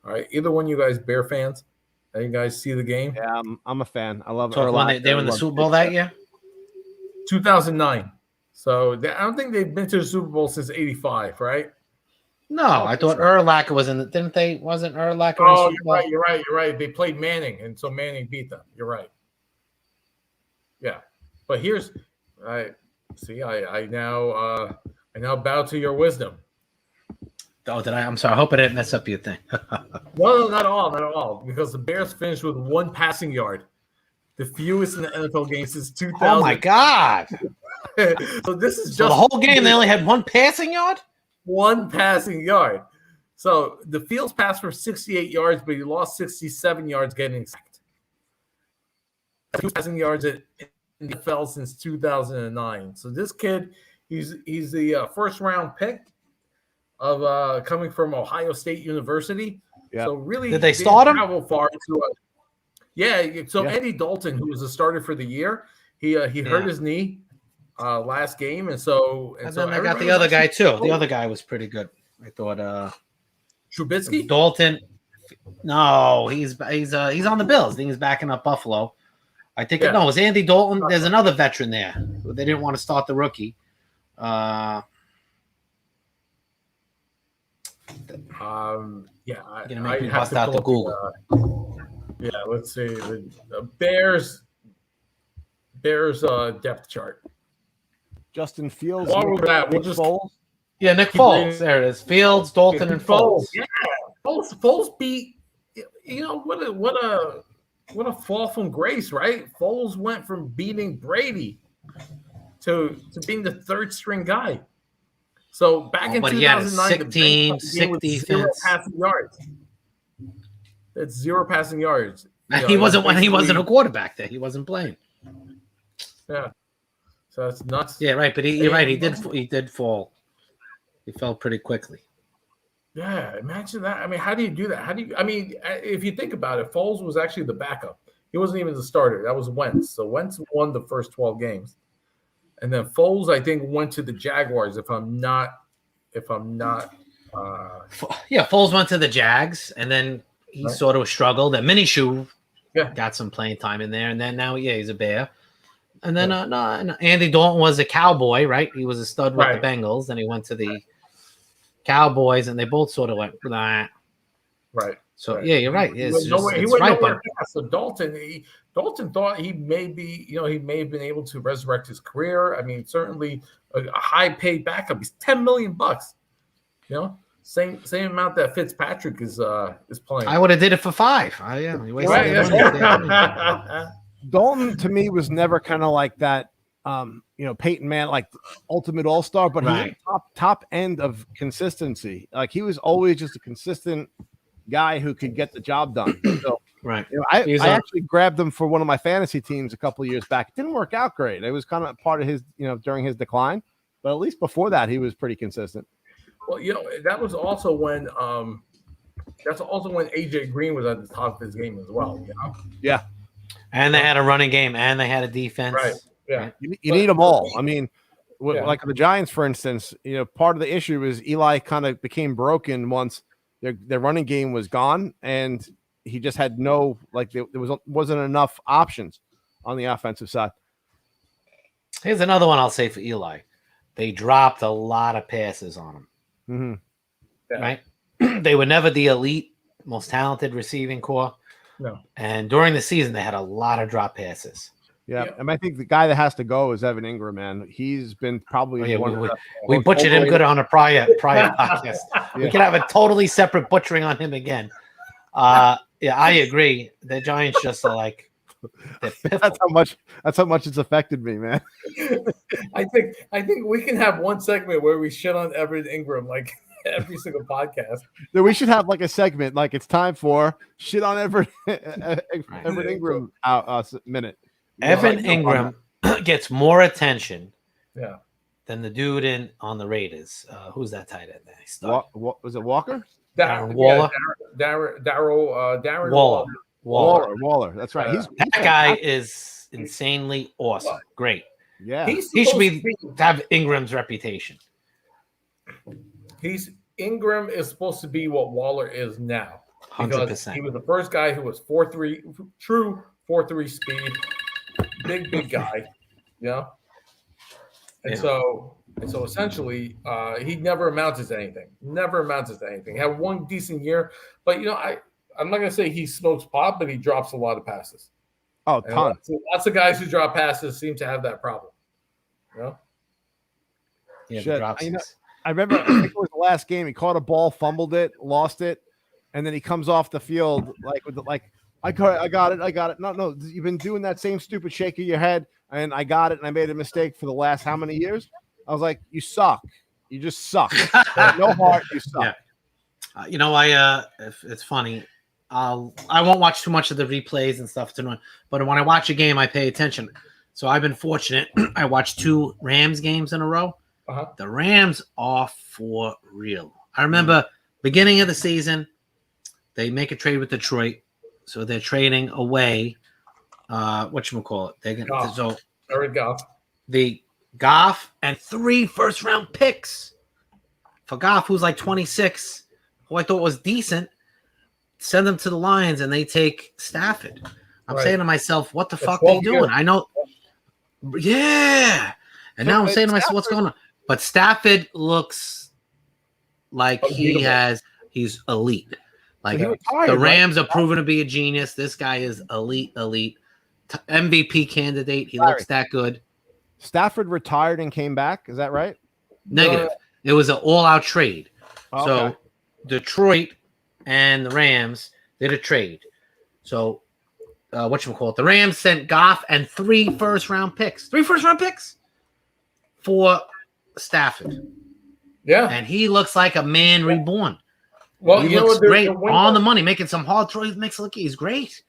right, either one of you guys Bear fans? You guys see the game? Yeah, I'm a fan. I love it. So they won the Super Bowl that year. 2009. So I don't think they've been to the Super Bowl since '85, right? No, I thought Urlacher was in. Didn't they? Wasn't Urlacher? Oh, you're right. They played Manning, and so Manning beat them. You're right. Yeah, but here's, I now bow to your wisdom. Oh, did I? I'm sorry. I hope I didn't mess up your thing. No, not at all. Because the Bears finished with 1 passing yard. The fewest in the NFL game since 2000. Oh my God! So this is just the whole game. They only had 1 passing yard. 1 passing yard. So the Fields passed for 68 yards, but he lost 67 yards getting sacked. 2 passing yards in the NFL since 2009. So this kid, he's the first round pick of coming from Ohio State University. Yeah. So really, did they start him? Travel far to So Eddie Dalton, who was the starter for the year, he hurt his knee last game, and then they got the other guy too. The other guy was pretty good. I thought Trubisky. Dalton. No, he's on the Bills. I think he's backing up Buffalo. I think it was Andy Dalton. There's another veteran there. They didn't want to start the rookie. Gonna make me bust out the Google. Let's see the Bears depth chart. Justin Fields. Nick Foles. Yeah, Nick Foles. There it is. Fields, Dalton, and Foles. Yeah, Foles beat. What a fall from grace, right? Foles went from beating Brady to being the 3rd string guy. So back in 2009, the team, 6 defense, 0 passing yards. It's 0 passing yards. He wasn't a quarterback there. He wasn't playing. Yeah. So that's nuts. Yeah, right. But you're right. He did fall. He fell pretty quickly. Yeah, imagine that. I mean, how do you do that? If you think about it, Foles was actually the backup. He wasn't even the starter. That was Wentz. So Wentz won the first 12 games. And then Foles, I think, went to the Jaguars. If I'm not. Foles went to the Jags, and then he sort of struggled. And Minshew got some playing time in there, and then now he's a Bear. And then Andy Dalton was a Cowboy, right? He was a stud with the Bengals, and he went to the Cowboys, and they both sort of went nah. Right. So you're right. He went nowhere fast. So Dalton thought he may be, he may have been able to resurrect his career. I mean, certainly a high paid backup. He's $10 million. Same amount that Fitzpatrick is playing. I would have did it for 5. Dalton to me was never kind of like that. Peyton Manning, like ultimate all-star, but he was top end of consistency. Like he was always just a consistent guy who could get the job done. So, Right. I He's actually grabbed him for one of my fantasy teams a couple of years back. It didn't work out great. It was kind of part of his, during his decline. But at least before that, he was pretty consistent. Well, that was also when AJ Green was at the top of his game as well. Yeah. And they had a running game and they had a defense. Right. Yeah. You need them all. I mean, like the Giants, for instance, part of the issue is Eli kind of became broken once their running game was gone, and he just had no, there wasn't enough options on the offensive side. Here's another one I'll say for Eli. They dropped a lot of passes on him. Mm-hmm. Right? They were never the elite, most talented receiving core. No. And during the season, they had a lot of drop passes. Yeah. And I think the guy that has to go is Evan Ingram, man. He's been probably we butchered him good on a prior podcast. We could have a totally separate butchering on him again. I agree. The Giants just are like that's how much it's affected me, man. I think we can have one segment where we shit on Evan Ingram like every single podcast. Then we should have like a segment like it's time for shit on Evan Ingram minute. Evan Ingram gets more attention than the dude on the Raiders. Who's that tight end there? What was it, Walker? Darren Waller. Darren Waller. That's right. That guy is insanely awesome. Great. Yeah. He should have Ingram's reputation. Ingram is supposed to be what Waller is now. 100%. He was the first guy who was 4.3, true 4.3 speed, big guy, And so essentially, he never amounted to anything. Had one decent year, but I'm not gonna say he smokes pot, but he drops a lot of passes. Oh, ton. Lots of guys who drop passes seem to have that problem. Yeah, I remember. I think it was the last game. He caught a ball, fumbled it, lost it, and then he comes off the field I got it. No, you've been doing that same stupid shake of your head, and I got it, and I made a mistake for the last how many years? I was like, you suck. You just suck. No heart. You suck. Yeah. It's funny. I won't watch too much of the replays and stuff tonight, but when I watch a game, I pay attention. So I've been fortunate. I watched 2 Rams games in a row. The Rams are for real. I remember beginning of the season, they make a trade with Detroit. So they're trading away. Whatchamacallit? They're gonna Jared Goff. The Goff and 3 first-round picks for Goff, who's like 26, who I thought was decent. Send them to the Lions, and they take Stafford. I'm saying to myself, what the fuck are they doing? I know. Yeah. And now I'm saying to myself, what's going on? But Stafford looks like he's elite. Like the Rams are proven to be a genius. This guy is elite. MVP candidate. He looks that good. Stafford retired and came back. Is that right? Negative. It was an all-out trade. Okay. So Detroit and the Rams did a trade. So the Rams sent Goff and 3 first-round picks. 3 first-round picks for Stafford. Yeah. And he looks like a man reborn. Well, he looks great on the money, making some hard throws. He's great.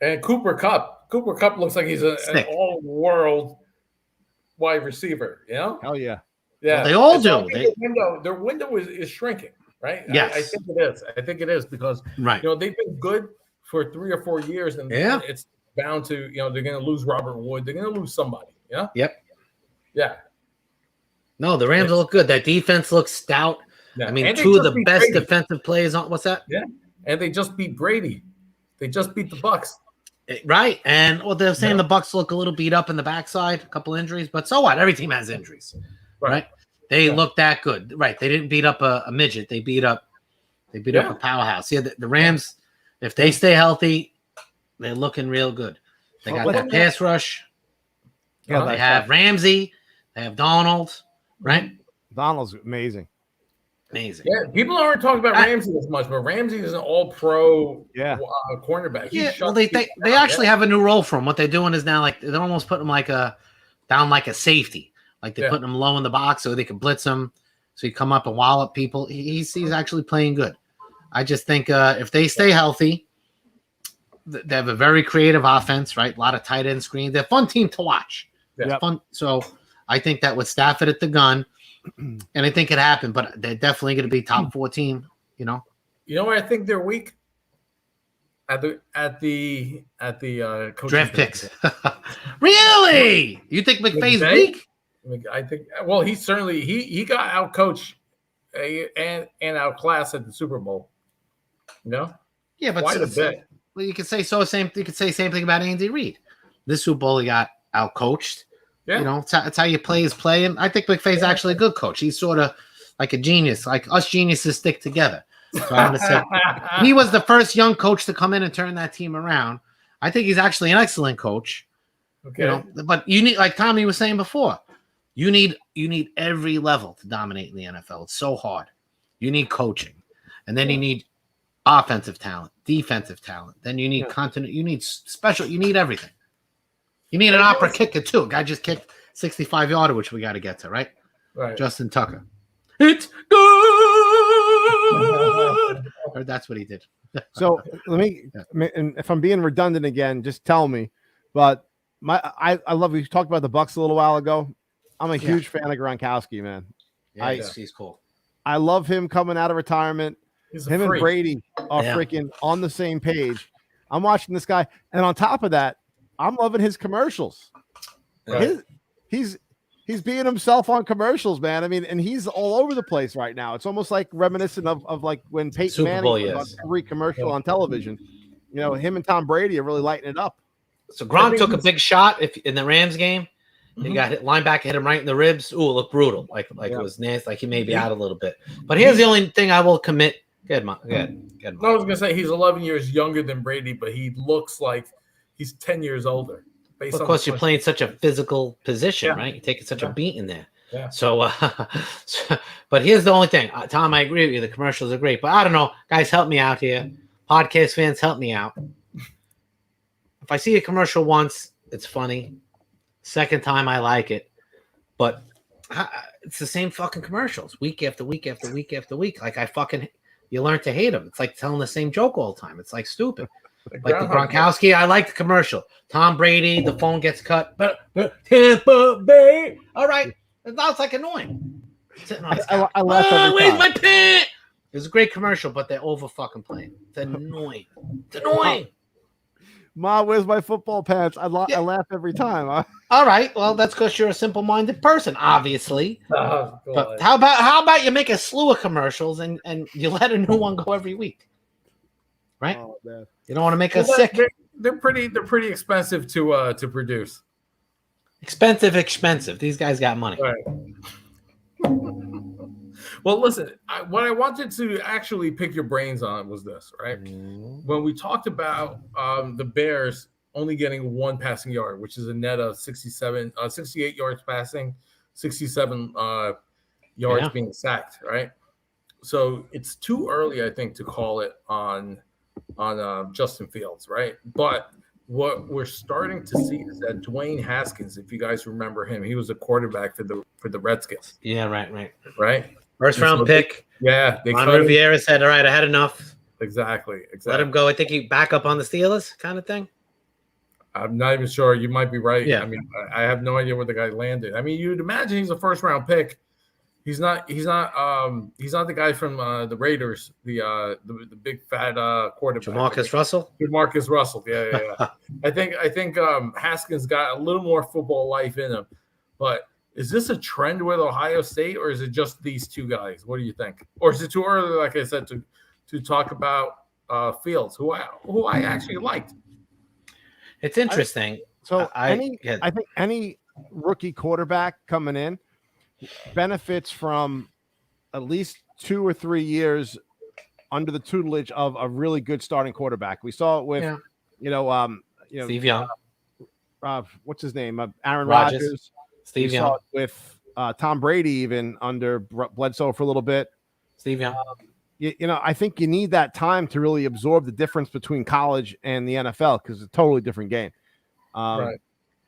And Cooper Kupp looks like he's an all-world wide receiver. Hell yeah. Yeah, well, they all do. Their window is shrinking, right? Yes, I think it is because they've been good for 3 or 4 years, and it's bound to they're going to lose Robert Wood. They're going to lose somebody. Yeah. Yep. Yeah. No, the Rams look good. That defense looks stout. Yeah. I mean, 2 of the best defensive players on. What's that? Yeah, and they just beat Brady. They just beat the Bucks. Right, and they're saying the Bucks look a little beat up in the backside, a couple injuries, but so what? Every team has injuries, right? They look that good, right? They didn't beat up a midget; they beat up a powerhouse. Yeah, the Rams, if they stay healthy, they're looking real good. They got that pass rush. Yeah, they have Ramsey, they have Donald, right? Donald's amazing. Amazing. Yeah, people aren't talking about Ramsey as much, but Ramsey is an all-pro cornerback. Yeah, well, they actually have a new role for him. What they're doing is now they're almost putting him down like a safety. Like they're putting him low in the box so they can blitz him, so he come up and wallop people. He's actually playing good. I just think if they stay healthy, they have a very creative offense, right? A lot of tight end screens. They're a fun team to watch. Yeah. It's fun. So I think that with Stafford at the gun, anything could happen, but they're definitely going to be top 4 team, You know where I think they're weak? At the coaching Draft position. picks. Really? You think McVay's McVay? weak? I think. Well, he certainly he got out coached and outclassed at the Super Bowl. Yeah, but Quite a bit. Well, you could say same thing about Andy Reid. This Super Bowl he got out coached. Yeah. It's how you play is play. And I think McVay's actually a good coach. He's sort of like a genius, like us geniuses stick together. So I'm gonna say he was the first young coach to come in and turn that team around. I think he's actually an excellent coach. Okay. But you need, like Tommy was saying before, you need every level to dominate in the NFL. It's so hard. You need coaching, and then you need offensive talent, defensive talent. Then you need continuity. You need special. You need everything. You need an opera kicker too. A guy just kicked 65-yarder, which we got to get to, right? Right. Justin Tucker. It's good. Or that's what he did. So let me, and if I'm being redundant again, just tell me. But I love. We talked about the Bucks a little while ago. I'm a huge fan of Gronkowski, man. Yeah, he's cool. I love him coming out of retirement. Him and Brady are freaking on the same page. I'm watching this guy, and on top of that, I'm loving his commercials. Right. He's being himself on commercials, man. I mean, and he's all over the place right now. It's almost like reminiscent of like when Peyton Super Manning Bowl, was on every commercial on television. Him and Tom Brady are really lighting it up. So Gronk took a big shot in the Rams game. He got hit, linebacker hit him right in the ribs. Ooh, it looked brutal. Like it was nasty. Like he may be out a little bit. But here's the only thing I will commit. Good. I was gonna say he's 11 years younger than Brady, but he looks like he's 10 years older. Of course, you're playing such a physical position, right? You're taking such a beat in there. Yeah. So, but here's the only thing, Tom. I agree with you. The commercials are great, but I don't know, guys. Help me out here. Podcast fans, help me out. If I see a commercial once, it's funny. Second time, I like it, but it's the same fucking commercials week after week after week after week. Like you learn to hate them. It's like telling the same joke all the time. It's like stupid. Like the Gronkowski, I like the commercial. Tom Brady, the phone gets cut. But Tampa Bay. All right. Now it's like annoying. I laugh every where's time. my pen? It was a great commercial, but they're over fucking playing. It's annoying. It's annoying. Ma, where's my football pants? I laugh every time. All right. Well, that's because you're a simple-minded person, obviously. Oh, but how about you make a slew of commercials and you let a new one go every week? Right? Oh, man. You don't want to make us sick. They're pretty expensive to produce. Expensive. These guys got money. Right. Well, listen. What I wanted to actually pick your brains on was this, right? When we talked about the Bears only getting one passing yard, which is a net of 68 yards passing, 67 yards being sacked, right? So it's too early, I think, to call it on Justin Fields, right? But what we're starting to see is that Dwayne Haskins, if you guys remember him, he was a quarterback for the Redskins. Yeah, right. Right? First round pick. Yeah. Ron Rivera said, all right, I had enough. Exactly. Let him go. I think he back up on the Steelers kind of thing. I'm not even sure. You might be right. Yeah. I mean, I have no idea where the guy landed. I mean, you'd imagine he's a first round pick. He's not the guy from the Raiders, the big fat quarterback. Jamarcus Russell. Jamarcus Russell. Yeah. I think Haskins got a little more football life in him. But is this a trend with Ohio State, or is it just these two guys? What do you think? Or is it too early, like I said, to talk about Fields, who I actually liked? It's interesting. I think any rookie quarterback coming in benefits from at least 2 or 3 years under the tutelage of a really good starting quarterback. We saw it with, Steve Young. What's his name? Aaron Rodgers. Rodgers. Steve we Young. saw it with Tom Brady, even under Bledsoe for a little bit. Steve Young. I think you need that time to really absorb the difference between college and the NFL, because it's a totally different game. Right.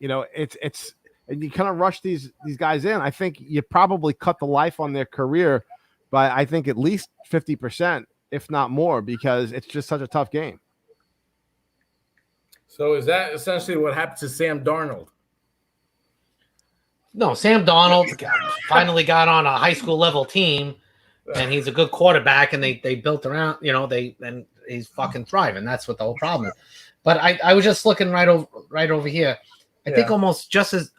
It's and you kind of rush these guys in. I think you probably cut the life on their career by, I think, at least 50%. if not more, because it's just such a tough game. So is that essentially what happened to Sam Darnold? No, Sam Donald finally got on a high school level team, and he's a good quarterback, and they built around, and he's fucking thriving. That's what the whole problem is. But I was just looking right over here. I think almost just as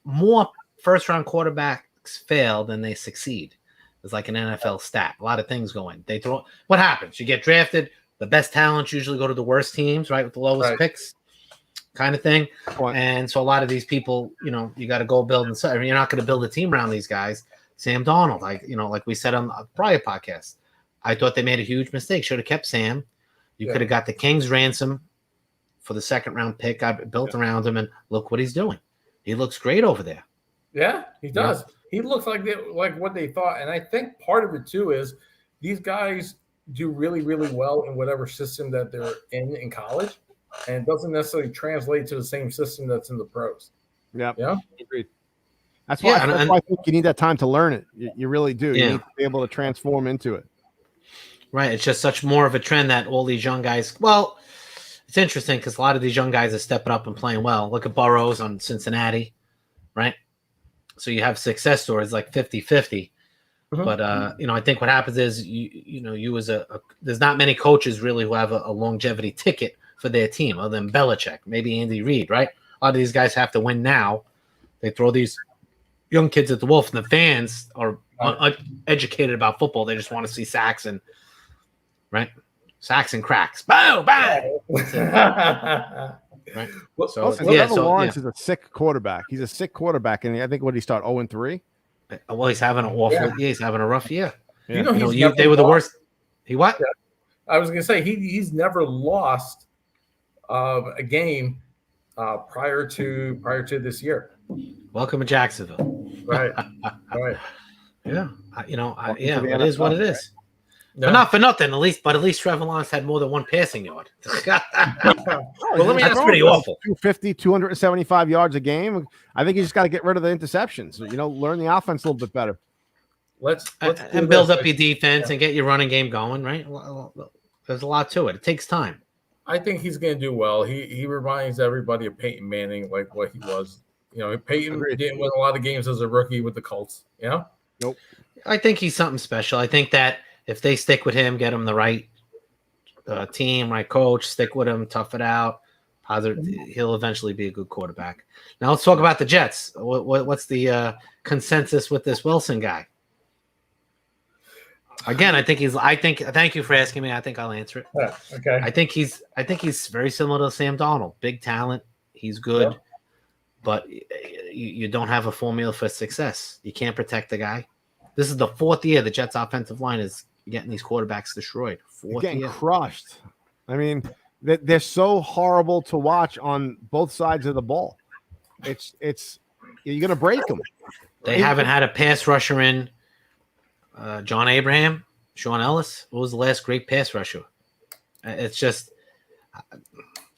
more first round quarterbacks fail than they succeed. It's like an NFL stat. A lot of things go in. What happens? You get drafted. The best talents usually go to the worst teams, right? With the lowest picks, kind of thing. And so a lot of these people, you got to go build and stuff. You're not going to build a team around these guys. Sam Darnold, like we said on a prior podcast, I thought they made a huge mistake. Should have kept Sam. You could have got the King's ransom for the second round pick. I built around him, and look what he's doing. He looks great over there. Yeah, he does. Yeah. He looks like what they thought, and I think part of it too is these guys do really, really well in whatever system that they're in college, and it doesn't necessarily translate to the same system that's in the pros. Yeah, agreed. That's why I think you need that time to learn it. You really do. You need to be able to transform into it. Right. It's just such more of a trend that all these young guys. Well, it's interesting because a lot of these young guys are stepping up and playing well. Look at Burrows on Cincinnati, right? So you have success stories like 50-50. Mm-hmm. But, I think what happens is, you as there's not many coaches really who have a longevity ticket for their team other than Belichick, maybe Andy Reid, right? A lot of these guys have to win now. They throw these young kids at the wolf, and the fans are uneducated about football. They just want to see sacks and cracks. Boom, bang. Right. So Lawrence is a sick quarterback. He's a sick quarterback, and I think what he start 0-3. Well, he's having an awful. Yeah, he's having a rough year. Yeah. They were the worst. He what? Yeah. I was gonna say he's never lost a game prior to this year. Welcome to Jacksonville. Right. Yeah. It is what it is. No. But not for nothing, at least Trevor Lawrence had more than one passing yard. That's pretty awful. 250, 275 yards a game. I think you just got to get rid of the interceptions. Learn the offense a little bit better. Let's build up your defense and get your running game going, right? There's a lot to it. It takes time. I think he's going to do well. He reminds everybody of Peyton Manning, like what he was. Peyton didn't win a lot of games as a rookie with the Colts. Nope. I think he's something special. I think that if they stick with him, get him the right team, right coach, stick with him, tough it out, he'll eventually be a good quarterback. Now let's talk about the Jets. What's the consensus with this Wilson guy? Again, thank you for asking me. I think I'll answer it. Yeah, okay. I think he's very similar to Sam Darnold. Big talent. He's good, but you don't have a formula for success. You can't protect the guy. This is the fourth year the Jets' offensive line is getting these quarterbacks destroyed. Getting crushed. I mean, they're so horrible to watch on both sides of the ball. It's you're gonna break them. They haven't had a pass rusher in. John Abraham, Sean Ellis. What was the last great pass rusher? It's just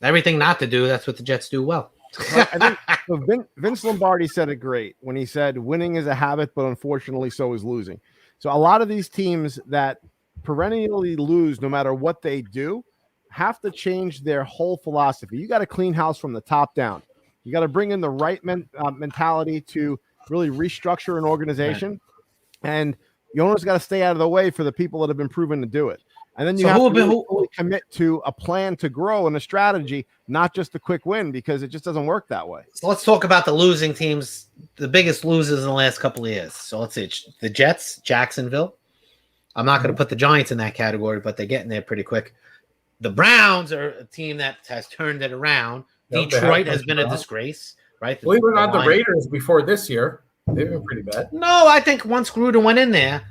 everything not to do. That's what the Jets do well. I think Vince Lombardi said it great when he said winning is a habit, but unfortunately so is losing. So a lot of these teams that perennially lose no matter what they do have to change their whole philosophy. You got to clean house from the top down. You got to bring in the right mentality to really restructure an organization. Right. And you almost got to stay out of the way for the people that have been proven to do it. And then you have to commit to a plan to grow and a strategy, not just a quick win, because it just doesn't work that way. So let's talk about the losing teams, the biggest losers in the last couple of years. So let's see, the Jets, Jacksonville. I'm not going to put the Giants in that category, but they're getting there pretty quick. The Browns are a team that has turned it around. Detroit has been a disgrace, right? Believe it or not, the Raiders before this year, they've been pretty bad. No, I think once Gruden went in there,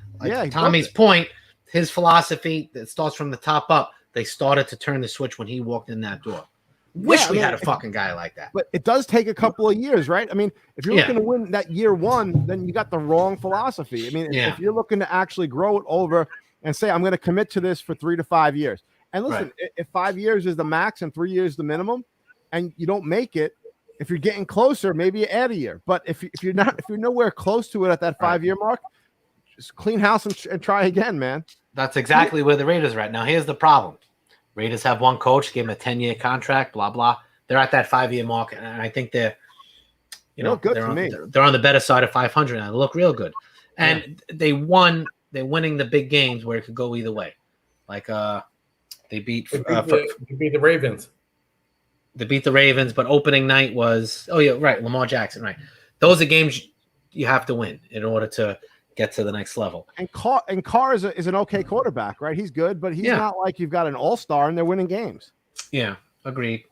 Tommy's point, his philosophy that starts from the top up, they started to turn the switch when he walked in that door. We had a fucking guy like that. But it does take a couple of years, right? I mean, if you're looking to win that year one, then you got the wrong philosophy. I mean, if you're looking to actually grow it over and say, I'm going to commit to this for 3 to 5 years. And listen, if 5 years is the max and 3 years the minimum, and you don't make it, if you're getting closer, maybe you add a year. But if you're nowhere close to it at that 5 year mark, just clean house and try again, man. That's exactly where the Raiders are at. Now, here's the problem. Raiders have one coach, gave him a 10-year contract, blah, blah. They're at that 5-year mark, and I think they're, good they're to me. they're on the better side of 500 now. They look real good. And they're winning the big games where it could go either way. Like they beat the Ravens. They beat the Ravens, but opening night was Lamar Jackson, right? Those are games you have to win in order to get to the next level. And Carr is an okay quarterback, right? He's good, but he's not like you've got an all-star and they're winning games. Yeah, agreed.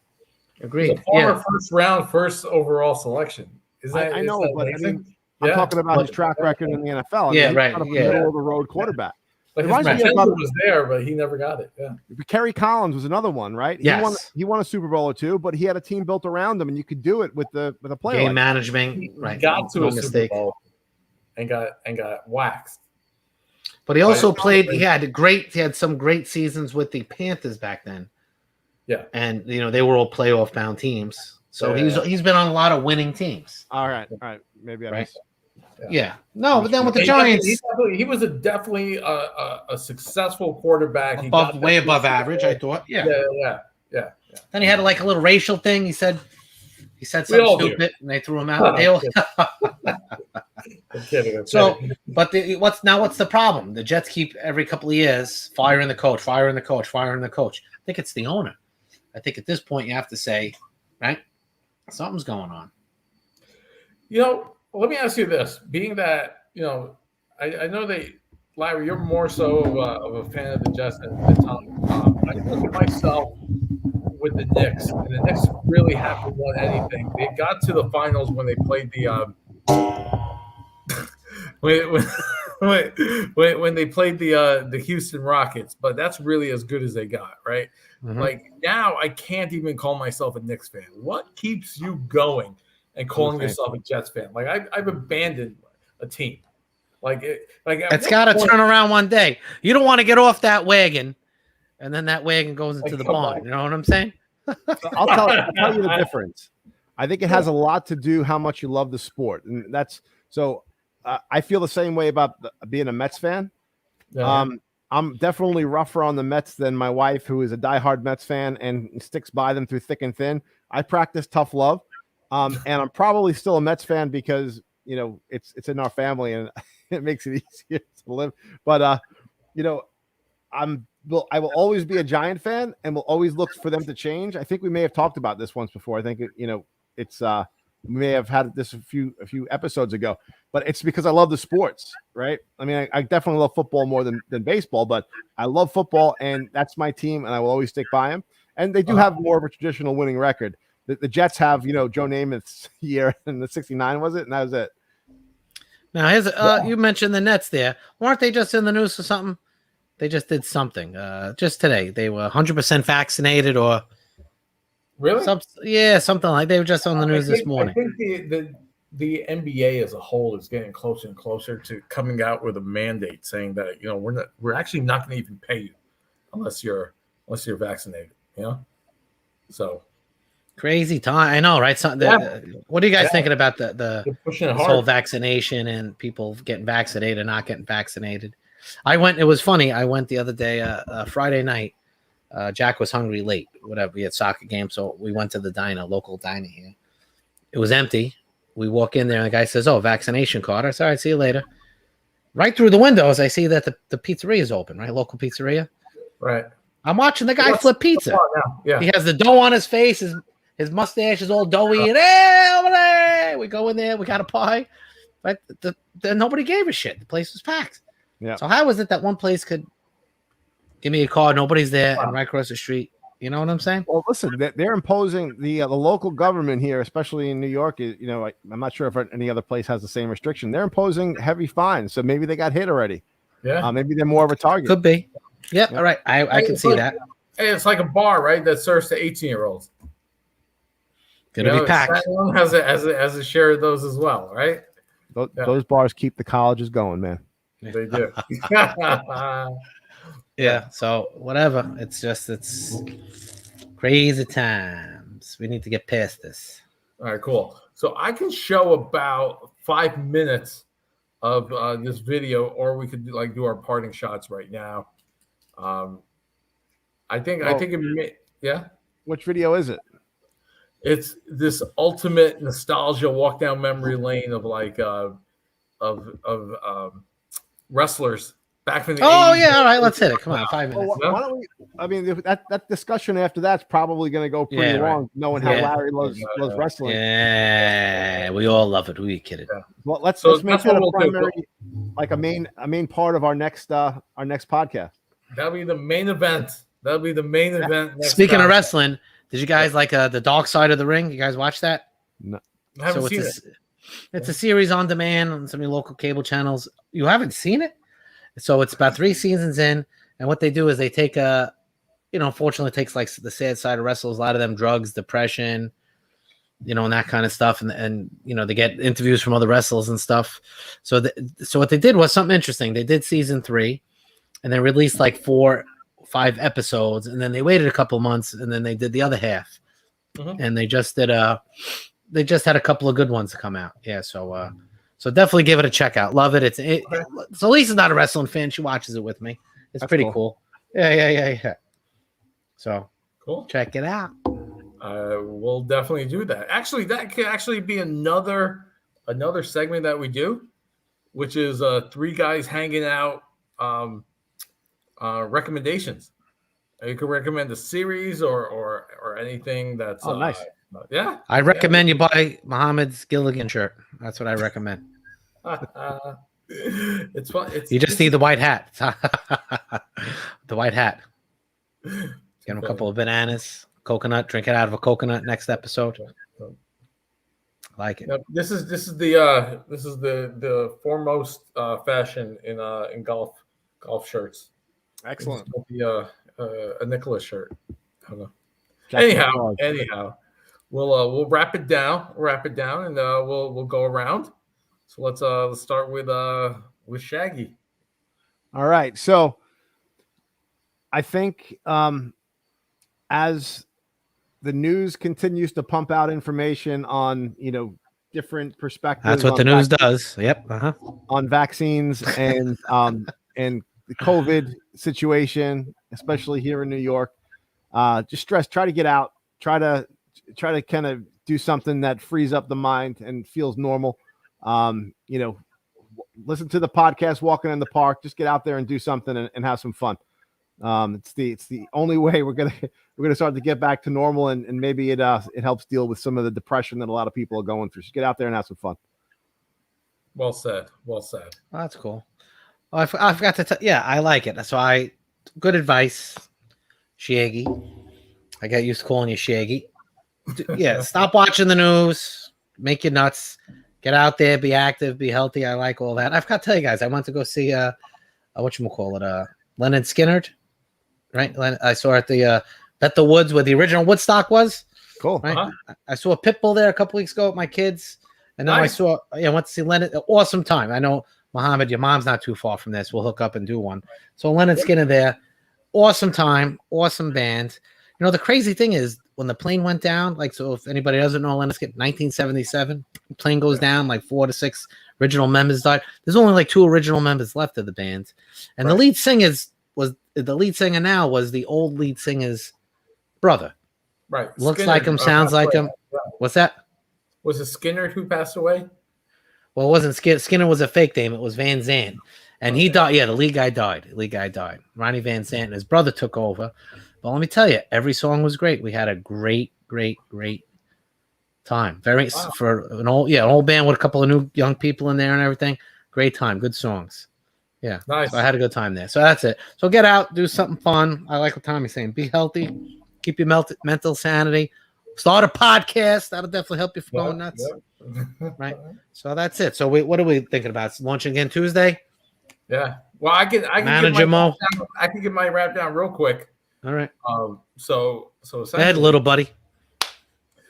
He's a former first overall selection. I know, but I mean, I'm talking about his track record in the NFL. I mean, right. Middle of the road quarterback. But his potential was there, but he never got it. Yeah. Kerry Collins was another one, right? Yes. He won a Super Bowl or two, but he had a team built around him, and you could do it with a player. Game management, right? He got to a Super Bowl and got waxed. But he also played. He had some great seasons with the Panthers back then. Yeah, and they were all playoff bound teams. So he's been on a lot of winning teams. All right. Maybe I missed. Yeah. No, but then with the Giants, he was definitely a successful quarterback. Way above average, I thought. Yeah. Then he had like a little racial thing. He said something stupid, and they threw him out. What's the problem? The Jets keep every couple of years firing the coach. I think it's the owner. I think at this point you have to say, right, something's going on. Let me ask you this: being that I know that Larry, you're more so of a fan of the Jets than Tom. I look at myself with the Knicks, and the Knicks really haven't won anything. They got to the finals when they played the when they played the Houston Rockets, but that's really as good as they got, right? Mm-hmm. Like now, I can't even call myself a Knicks fan. What keeps you going and calling yourself a Jets fan? Like I've abandoned a team. It's got to turn around one day. You don't want to get off that wagon, and then that wagon goes into the barn. You know what I'm saying? I'll tell you the difference. I think it has a lot to do how much you love the sport, and that's so. I feel the same way about being a Mets fan. Yeah. I'm definitely rougher on the Mets than my wife, who is a diehard Mets fan and sticks by them through thick and thin. I practice tough love, and I'm probably still a Mets fan because it's in our family and it makes it easier to live. But I will always be a Giant fan and will always look for them to change. I think we may have talked about this once before. I think it's we may have had this a few episodes ago, but it's because I love the sports, right? I mean, I definitely love football more than baseball, but I love football, and that's my team, and I will always stick by them. And they do have more of a traditional winning record. The Jets have, Joe Namath's year in the '69, was it? And that was it. Now, here's you mentioned the Nets there. Weren't they just in the news for something? They just did something just today. They were 100% vaccinated or really? Something like they were just on the news this morning. I think the NBA as a whole is getting closer and closer to coming out with a mandate saying that we're actually not going to even pay you unless you're vaccinated. So crazy time. I know, right? What are you guys thinking about the whole vaccination and people getting vaccinated, not getting vaccinated? It was funny. I went the other day, Friday night. Jack was hungry late, whatever. We had soccer game, so we went to the local diner here. It was empty. We walk in there, and the guy says, "Oh, vaccination card." I said, "All right, see you later." Right through the windows, I see that the pizzeria is open, right? Local pizzeria. Right. I'm watching the guy flip pizza. Yeah. He has the dough on his face. His mustache is all doughy. And hey, we go in there. We got a pie. But nobody gave a shit. The place was packed. Yeah. So how is it that one place could give me a card, nobody's there, and right across the street? You know what I'm saying? Well, listen, they're imposing the local government here, especially in New York. I'm not sure if any other place has the same restriction. They're imposing heavy fines, so maybe they got hit already. Yeah, maybe they're more of a target. Could be. Yep. All right, I can see that. Hey, it's like a bar, right? That serves to 18-year-olds. Gonna be packed. Has a share of those as well, right? Those bars keep the colleges going, man. They do. Yeah, so whatever. It's crazy times. We need to get past this. All right, cool. So I can show about 5 minutes of this video, or we could do our parting shots right now. I think yeah. Which video is it? It's this ultimate nostalgia walk down memory lane of wrestlers back in the 80s. Yeah, all right, let's hit it. Come on, 5 minutes. Well, why don't we? I mean, that discussion after that's probably going to go pretty long, knowing how Larry loves wrestling. Yeah, we all love it. Who are you kidding? Yeah. Well, let's make that a primary, like a main part of our next podcast. That'll be the main event. Next Speaking of wrestling, did you guys like the Dark Side of the Ring? You guys watch that? No, I haven't seen it. It's a series on demand on some of your local cable channels. You haven't seen it? So it's about 3 seasons in, and what they do is they take unfortunately it takes like the sad side of wrestlers, a lot of them drugs, depression, and that kind of stuff, and they get interviews from other wrestlers and stuff. So what they did was something interesting. They did season 3, and they released like 4 5 episodes, and then they waited a couple months, and then they did the other half. And they just did they just had a couple of good ones to come out. Yeah, so definitely give it a check out. Love it. So Lisa's not a wrestling fan. She watches it with me. That's pretty cool. Yeah. So cool. Check it out. We'll definitely do that. Actually, that could actually be another segment that we do, which is 3 guys hanging out. Recommendations. You can recommend a series or anything that's nice. Yeah, I recommend you buy Muhammad's Gilligan shirt. That's what I recommend. It's fun. You just need the white hat. The white hat. Get him a couple of bananas, coconut. Drink it out of a coconut. Next episode. I like it. This is the foremost fashion in golf shirts. Excellent. A Nicholas shirt. I don't know. Anyhow, we'll wrap it down, and we'll go around. So let's start with Shaggy. All right. So I think as the news continues to pump out information on different perspectives, that's what the news does. Yep. On vaccines and the COVID situation, especially here in New York. Just try to get out, try to kind of do something that frees up the mind and feels normal. Listen to the podcast, walking in the park, just get out there and do something and have some fun. It's the only way we're gonna start to get back to normal, and maybe it helps deal with some of the depression that a lot of people are going through. So get out there and have some fun. Well said. Oh, that's cool. Oh, I forgot to I like it. So good advice, Shaggy. I got used to calling you Shaggy. Yeah, stop watching the news. Make you nuts. Get out there, be active, be healthy. I like all that. I've got to tell you guys, I went to go see Leonard Skinner, right? I saw at the Bethel Woods where the original Woodstock was. Cool. Right? I saw a Pitbull there a couple weeks ago with my kids, and then I went to see Leonard. Awesome time. I know, Muhammad, your mom's not too far from this. We'll hook up and do one. So Leonard Skinner there, awesome time, awesome band. The crazy thing is when the plane went down, so if anybody doesn't know, Leonard Skinner, 1977, plane goes down, 4 to 6 original members died. There's only 2 original members left of the band, and the lead singer now was the old lead singer's brother. Right, looks Skinner, like him, sounds like him. Yeah. What's that? Was it Skinner who passed away? Well, it wasn't Skinner. Skinner was a fake name. It was Van Zandt. And he died. Yeah, the lead guy died. Ronnie Van Zandt and his brother took over. But let me tell you, every song was great. We had a great time. For an old band with a couple of new young people in there and everything. Great time. Good songs. Yeah. Nice. So I had a good time there. So that's it. So get out, do something fun. I like what Tommy's saying. Be healthy. Keep your mental sanity. Start a podcast. That'll definitely help you from going nuts. Yep. Right. So that's it. So what are we thinking about? Launching again Tuesday? Yeah. Well, I can Manager Mo. I can get my wrap down real quick. All right. So go ahead, little buddy.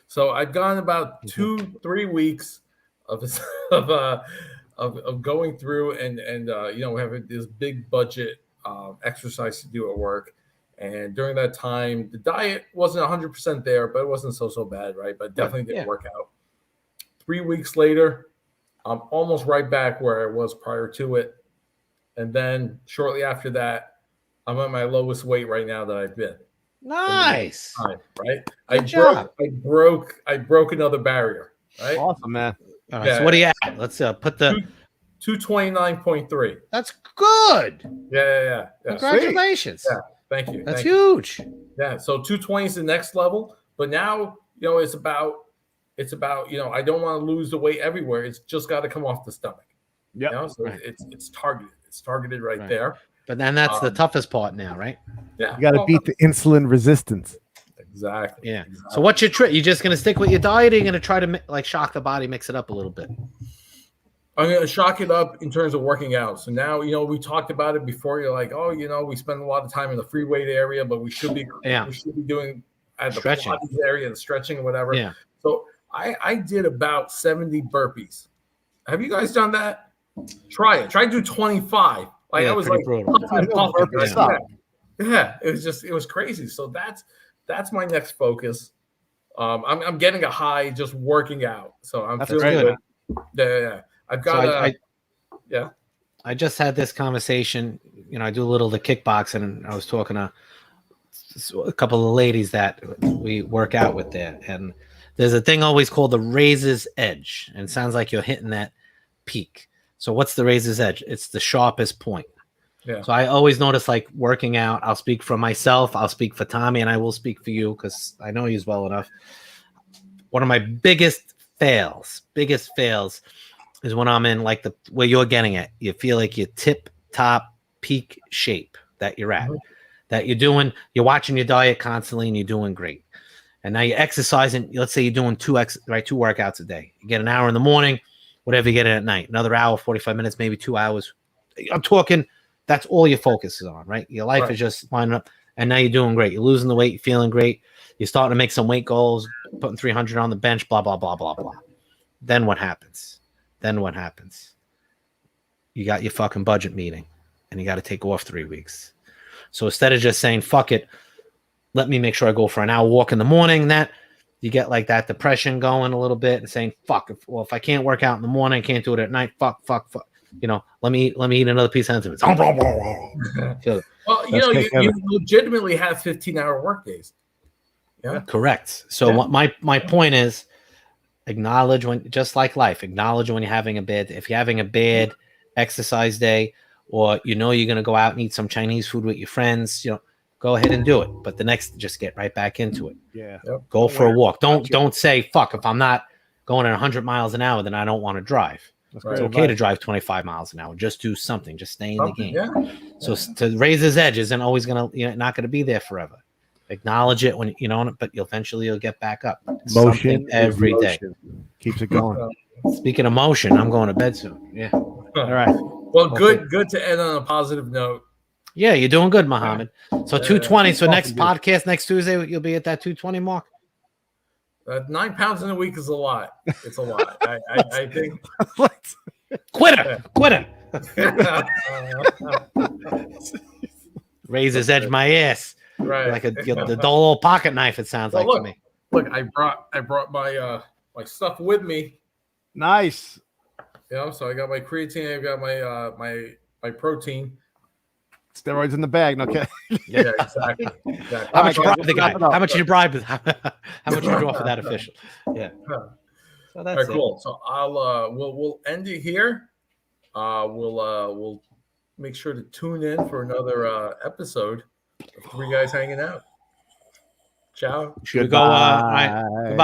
So I've gone about 2-3 weeks of going through and we have this big budget exercise to do at work. And during that time, the diet wasn't 100% there, but it wasn't so bad, right? But definitely didn't work out. 3 weeks later, I'm almost right back where I was prior to it. And then shortly after that, I'm at my lowest weight right now that I've been. Nice. Right? Good job. I broke another barrier. Right? Awesome, man. All right. So what are you at? Let's put the 229.3. That's good. Yeah. Congratulations. Yeah. Thank you. That's huge. Yeah. So 220 is the next level, but now it's about I don't want to lose the weight everywhere. It's just got to come off the stomach. Yeah. So it's targeted. It's targeted right there. But then that's the toughest part now, right? Yeah. You got to beat the insulin resistance. Exactly. Yeah. So what's your trick? You just gonna stick with your diet? Or you gonna try to like shock the body, mix it up a little bit? I'm going to shock it up in terms of working out. So now, we talked about it before. You're like, we spend a lot of time in the free weight area, but we should be doing at the stretching Pilates area, the stretching or whatever. Yeah. So I did about 70 burpees. Have you guys done that? Try it. Try to do 25. Like I was like, brutal. Yeah, it was crazy. So that's my next focus. I'm getting a high just working out. So I'm feeling good. Yeah. I've got I just had this conversation. I do a little of the kickboxing, and I was talking to a couple of ladies that we work out with there. And there's a thing always called the razor's edge. And it sounds like you're hitting that peak. So what's the razor's edge? It's the sharpest point. Yeah. So I always notice, like, working out, I'll speak for myself, I'll speak for Tommy, and I will speak for you because I know you well enough. One of my biggest fails is when I'm in like where you're getting at. You feel like you're tip top peak shape that you're at, that you're watching your diet constantly and you're doing great. And now you're exercising. Let's say you're doing two workouts a day. You get an hour in the morning, whatever you get in at night, another hour, 45 minutes, maybe 2 hours. I'm talking, that's all your focus is on, right? Your life is just lining up. And now you're doing great. You're losing the weight. You're feeling great. You're starting to make some weight goals, putting 300 on the bench, blah, blah, blah, blah, blah. Then what happens? You got your fucking budget meeting and you got to take off 3 weeks. So instead of just saying, fuck it, let me make sure I go for an hour walk in the morning, that you get like that depression going a little bit and saying, fuck, if I can't work out in the morning, I can't do it at night. Fuck. Let me eat another piece of enzymes. Well, you legitimately have 15-hour work days. Yeah. Correct. So what my point is, acknowledge when, just like life, acknowledge when you're having if you're having a bad exercise day, or you're going to go out and eat some Chinese food with your friends, go ahead and do it. But just get right back into it. Yeah. Go for a walk. Don't say, fuck, if I'm not going at 100 miles an hour, then I don't want to drive. It's okay to drive 25 miles an hour. Just do something. Just stay in the game. Yeah. So to raise his edge isn't always not going to be there forever. Acknowledge it when but you'll get back up. Motion every day keeps it going. Speaking of motion, I'm going to bed soon. Yeah. All right. Well, good to end on a positive note. Yeah, you're doing good, Muhammad. So 220. So next podcast, next Tuesday, you'll be at that 220 mark. 9 pounds in a week is a lot. It's a lot. I think. Quitter. Raise his edge, my ass. Right. Like the dull old pocket knife. It sounds like to me. Look, I brought my my stuff with me. Nice. So I got my creatine. I got my protein. Steroids in the bag. Okay. Yeah, exactly. How much you bribe the guy? How much you bribe? How much you draw for that official? Yeah. So that's cool. So I'll we'll end it here. We'll make sure to tune in for another episode of Three Guys Hanging Out. Ciao. Goodbye. Goodbye.